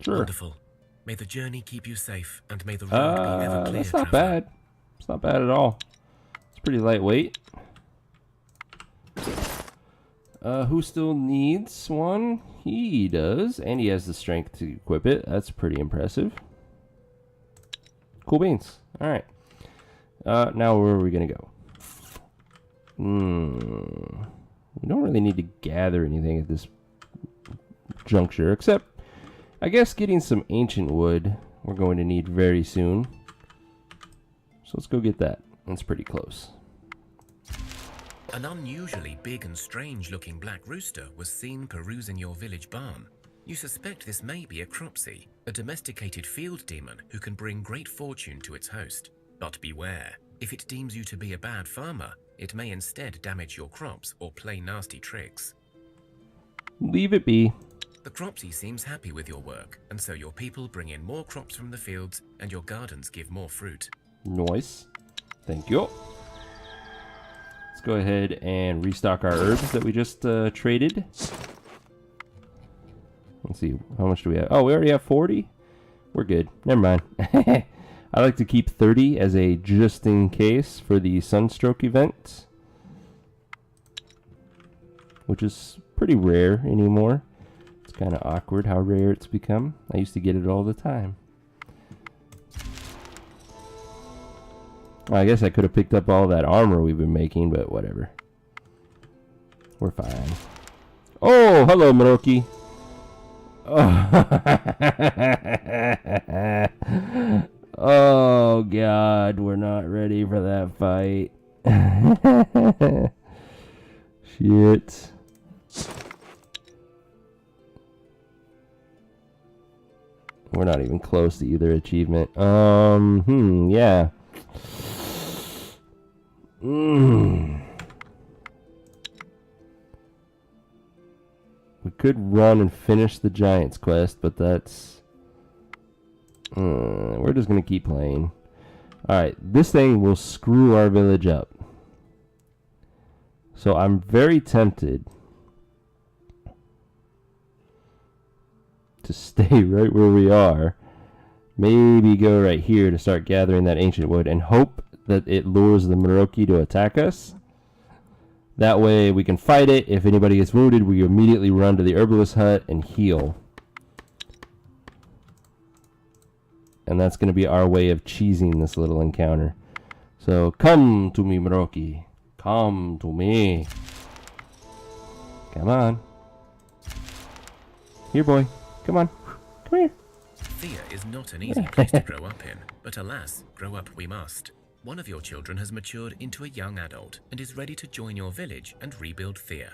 Sure. Wonderful. May the journey keep you safe, and may the road be ever clear, that's not traveler. bad. It's not bad at all. It's pretty lightweight. Who still needs one? He does, and he has the strength to equip it. That's pretty impressive. Cool beans. All right. Now where are we gonna go? We don't really need to gather anything at this juncture, except I guess getting some ancient wood we're going to need very soon. So let's go get that. That's pretty close. An unusually big and strange-looking black rooster was seen perusing your village barn. You suspect this may be a cropsey, a domesticated field demon who can bring great fortune to its host. But beware, if it deems you to be a bad farmer, it may instead damage your crops or play nasty tricks. Leave it be. The cropsey seems happy with your work, and so your people bring in more crops from the fields, and your gardens give more fruit. Nice. Thank you. Let's go ahead and restock our herbs that we just traded. Let's see, how much do we have? Oh, we already have 40? We're good. Never mind. I like to keep 30 as a just in case for the sunstroke event, which is pretty rare anymore. It's kind of awkward how rare it's become. I used to get it all the time. I guess I could have picked up all that armor we've been making, but whatever. We're fine. Oh, hello, Moroki. Oh, God, we're not ready for that fight. Shit. We're not even close to either achievement. Yeah. We could run and finish the Giants quest, but that's... we're just going to keep playing. Alright, this thing will screw our village up. So I'm very tempted to stay right where we are. Maybe go right here to start gathering that ancient wood and hope that it lures the Moroki to attack us. That way we can fight it. If anybody gets wounded, we immediately run to the herbalist hut and heal. And that's going to be our way of cheesing this little encounter. So, come to me, Moroki. Come to me. Come on. Here, boy. Come on. Come here. Thea is not an easy place to grow up in, but alas, grow up we must. One of your children has matured into a young adult and is ready to join your village and rebuild Thea.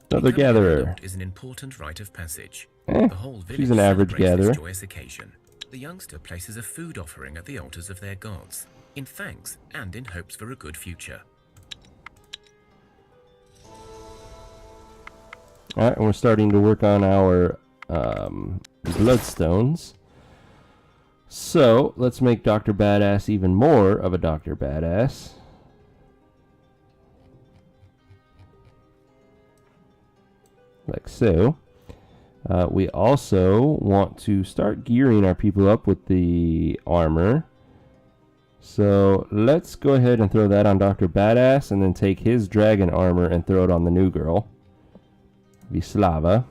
Another Becoming an gatherer. adult is an important rite of passage. The whole village she's an average celebrates gatherer. this joyous occasion. The youngster places a food offering at the altars of their gods, in thanks and in hopes for a good future. Alright, and we're starting to work on our bloodstones. So, let's make Dr. Badass even more of a Dr. Badass. Like so. We also want to start gearing our people up with the armor. So, let's go ahead and throw that on Dr. Badass and then take his dragon armor and throw it on the new girl. Vislava.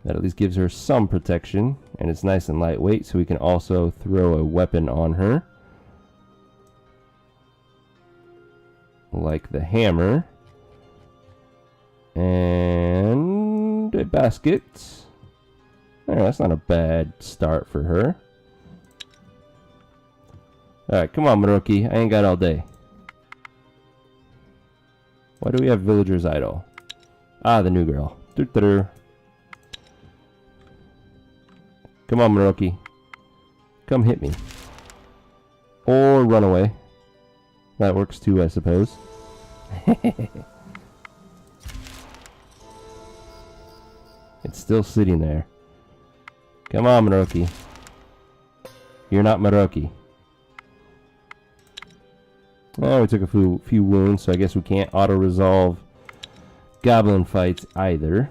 That at least gives her some protection, and it's nice and lightweight, so we can also throw a weapon on her. Like the hammer. And a basket. That's not a bad start for her. Alright, come on, Moroki. I ain't got all day. Why do we have villagers idle? Ah, the new girl. Come on, Moroki. Come hit me. Or run away. That works too, I suppose. It's still sitting there. Come on, Moroki. You're not Moroki. Well, we took a few wounds, so I guess we can't auto-resolve goblin fights either.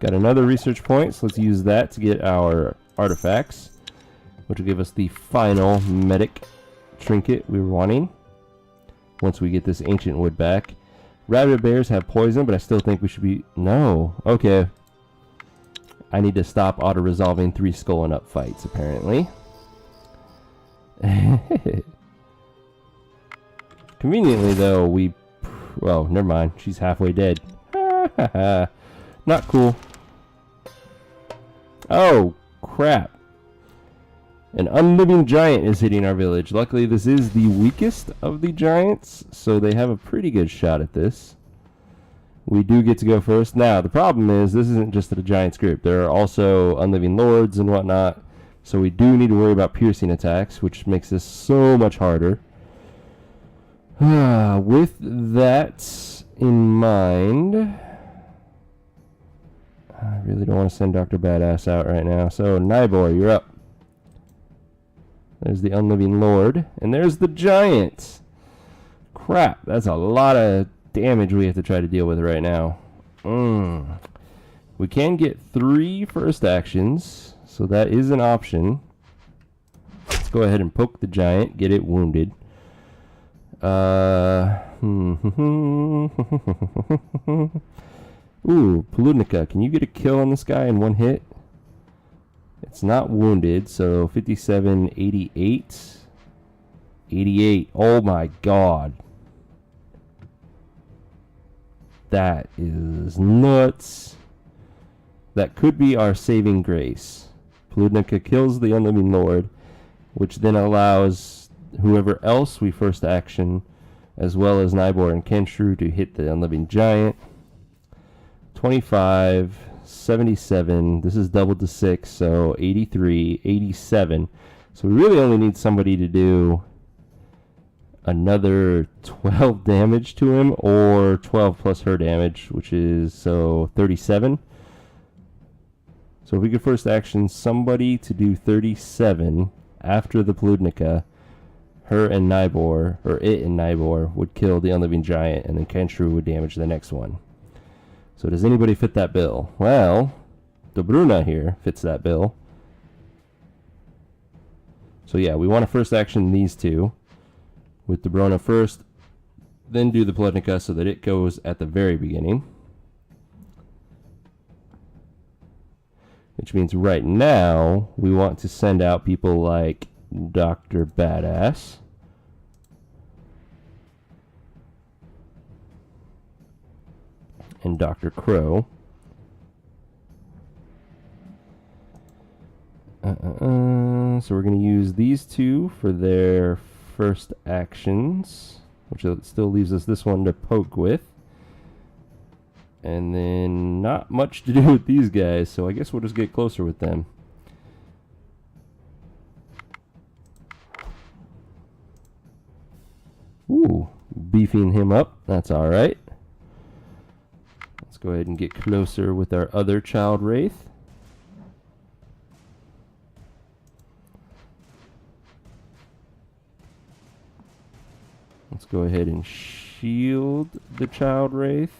Got another research point, so let's use that to get our artifacts, which will give us the final medic trinket we were wanting once we get this ancient wood back. Rabid bears have poison, but I still think we should be... No. Okay. I need to stop auto-resolving 3 skull and up fights, apparently. Conveniently, though, we... Well, never mind. She's halfway dead. Not cool. Oh, crap. An unliving giant is hitting our village. Luckily, this is the weakest of the giants, so they have a pretty good shot at this. We do get to go first. Now, the problem is, this isn't just a giants group. There are also unliving lords and whatnot, so we do need to worry about piercing attacks, which makes this so much harder. With that in mind... I really don't want to send Dr. Badass out right now. So, Nybor, you're up. There's the Unliving Lord. And there's the Giant. Crap, that's a lot of damage we have to try to deal with right now. We can get 3 first actions, so that is an option. Let's go ahead and poke the Giant, get it wounded. Ooh, Poludnica, can you get a kill on this guy in one hit? It's not wounded, so 57, 88. 88, oh my god. That is nuts. That could be our saving grace. Poludnica kills the Unliving Lord, which then allows whoever else we first action, as well as Nybor and Kenshru, to hit the Unliving Giant. 25, 77, this is doubled to 6, so 83, 87. So we really only need somebody to do another 12 damage to him, or 12 plus her damage, which is, so 37. So if we could first action somebody to do 37 after the Poludnica, her and Nybor, or it and Nybor, would kill the Unliving Giant, and then Kenshru would damage the next one. So does anybody fit that bill? Well, Dobruna here fits that bill. So yeah, we want to first action these two, with Dobruna first, then do the Poludnica so that it goes at the very beginning. Which means right now, we want to send out people like Dr. Badass. And Dr. Crow. So we're going to use these two for their first actions, which still leaves us this one to poke with. And then not much to do with these guys, so I guess we'll just get closer with them. Ooh, beefing him up. That's alright. Let's go ahead and get closer with our other child wraith. Let's go ahead and shield the child wraith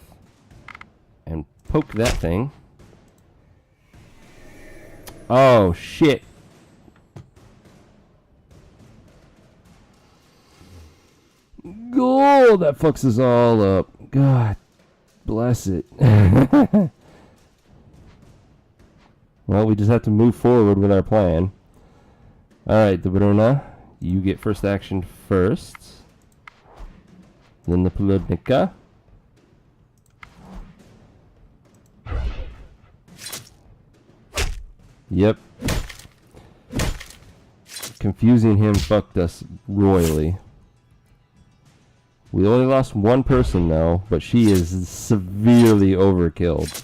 and poke that thing. Oh shit. Oh, that fucks us all up. God bless it. Well, we just have to move forward with our plan. Alright, Dobruna, you get first action first. Then the Poludnica. Yep. Confusing him fucked us royally. We only lost one person though, but she is severely overkilled.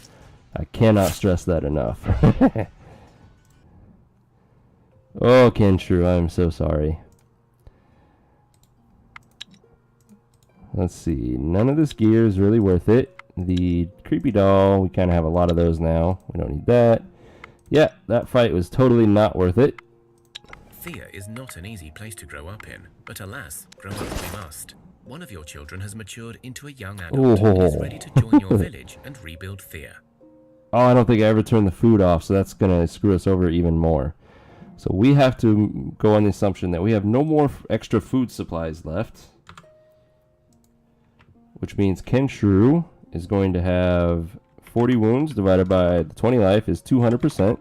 I cannot stress that enough. Oh, Kenshru, I'm so sorry. Let's see. None of this gear is really worth it. The creepy doll, we kind of have a lot of those now. We don't need that. Yeah, that fight was totally not worth it. Thea is not an easy place to grow up in, but alas, grow up we must. One of your children has matured into a young adult and is ready to join your village and rebuild Thea. Oh, I don't think I ever turned the food off, so that's going to screw us over even more. So we have to go on the assumption that we have no more extra food supplies left. Which means Kenshru is going to have 40 wounds divided by the 20 life is 200%.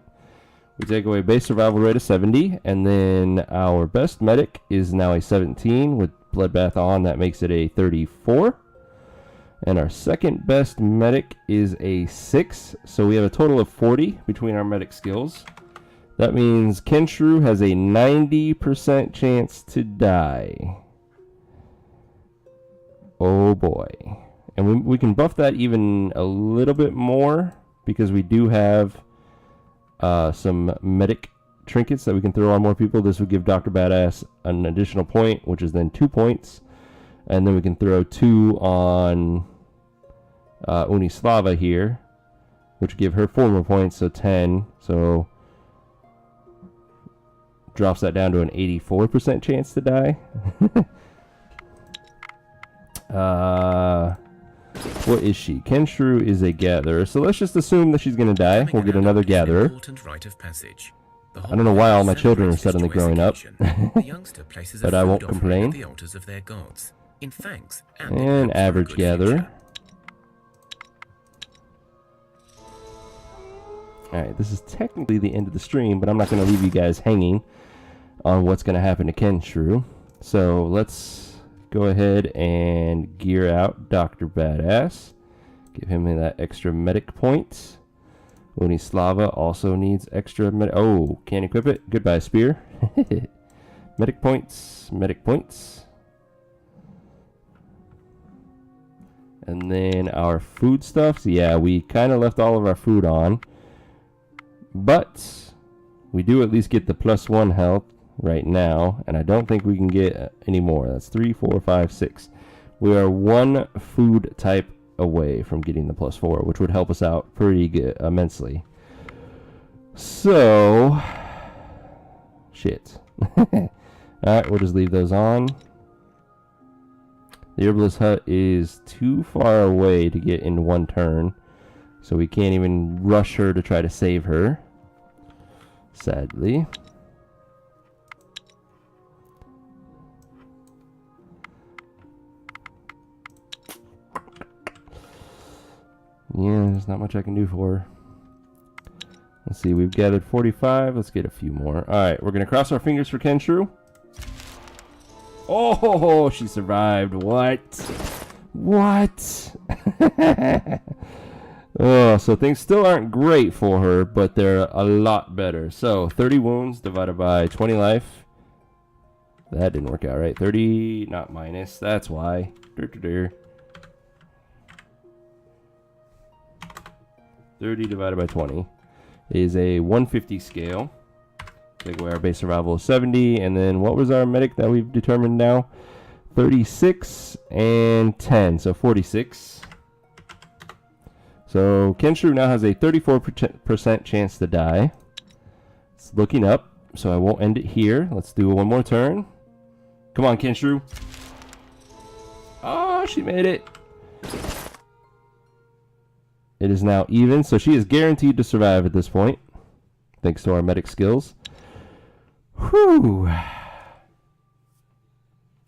We take away base survival rate of 70, and then our best medic is now a 17 with Bloodbath on. That makes it a 34. And our second best medic is a 6, so we have a total of 40 between our medic skills. That means Kenshru has a 90% chance to die. Oh boy. And we can buff that even a little bit more because we do have some medic trinkets that we can throw on more people. This would give Dr. Badass an additional point, which is then 2 points. And then we can throw 2 on Unislava here, which give her 4 more points, so 10. So drops that down to an 84% chance to die. What is she? Kenshru is a gatherer, so let's just assume that she's gonna die. We'll get another gatherer. Important rite of passage. I don't know why all my children are suddenly growing up, The youngster places a but I won't food offering complain. at the altars of their gods, in thanks and in And hope for a average good gatherer. future. Alright, this is technically the end of the stream, but I'm not going to leave you guys hanging on what's going to happen to Kenshru. So let's go ahead and gear out Dr. Badass. Give him that extra medic point. Unislava also needs extra medic. Oh, can't equip it. Goodbye, spear. Medic points. Medic points. And then our foodstuffs. Yeah, we kind of left all of our food on. But we do at least get the +1 health right now, and I don't think we can get any more. That's 3, 4, 5, 6. We are 1 food type away from getting the +4, which would help us out pretty good, immensely. So, shit. Alright, we'll just leave those on. The herbalist hut is too far away to get in 1 turn, so we can't even rush her to try to save her. Sadly. Yeah, there's not much I can do for her. Let's see, we've gathered 45. Let's get a few more. Alright, we're going to cross our fingers for Kenshru. Oh, she survived. What? What? Oh, so things still aren't great for her, but they're a lot better. So, 30 wounds divided by 20 life. That didn't work out right. 30, not minus. That's why. 30 divided by 20 is a 150 scale. Take away our base survival is 70. And then what was our medic that we've determined now? 36 and 10. So 46. So Kenshru now has a 34% chance to die. It's looking up, so I won't end it here. Let's do one more turn. Come on, Kenshru. Oh, she made it. It is now even, so she is guaranteed to survive at this point, thanks to our medic skills. Whew.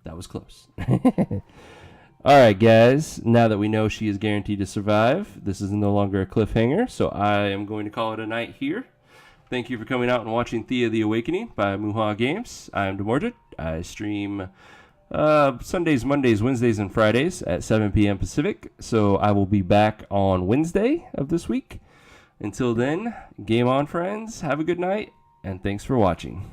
That was close. Alright guys, now that we know she is guaranteed to survive, this is no longer a cliffhanger, so I am going to call it a night here. Thank you for coming out and watching Thea the Awakening by Muha Games. I am Demoredread. I stream Sundays, Mondays, Wednesdays, and Fridays at 7 p.m. Pacific, so I will be back on Wednesday of this week. Until then, game on friends, have a good night, and thanks for watching.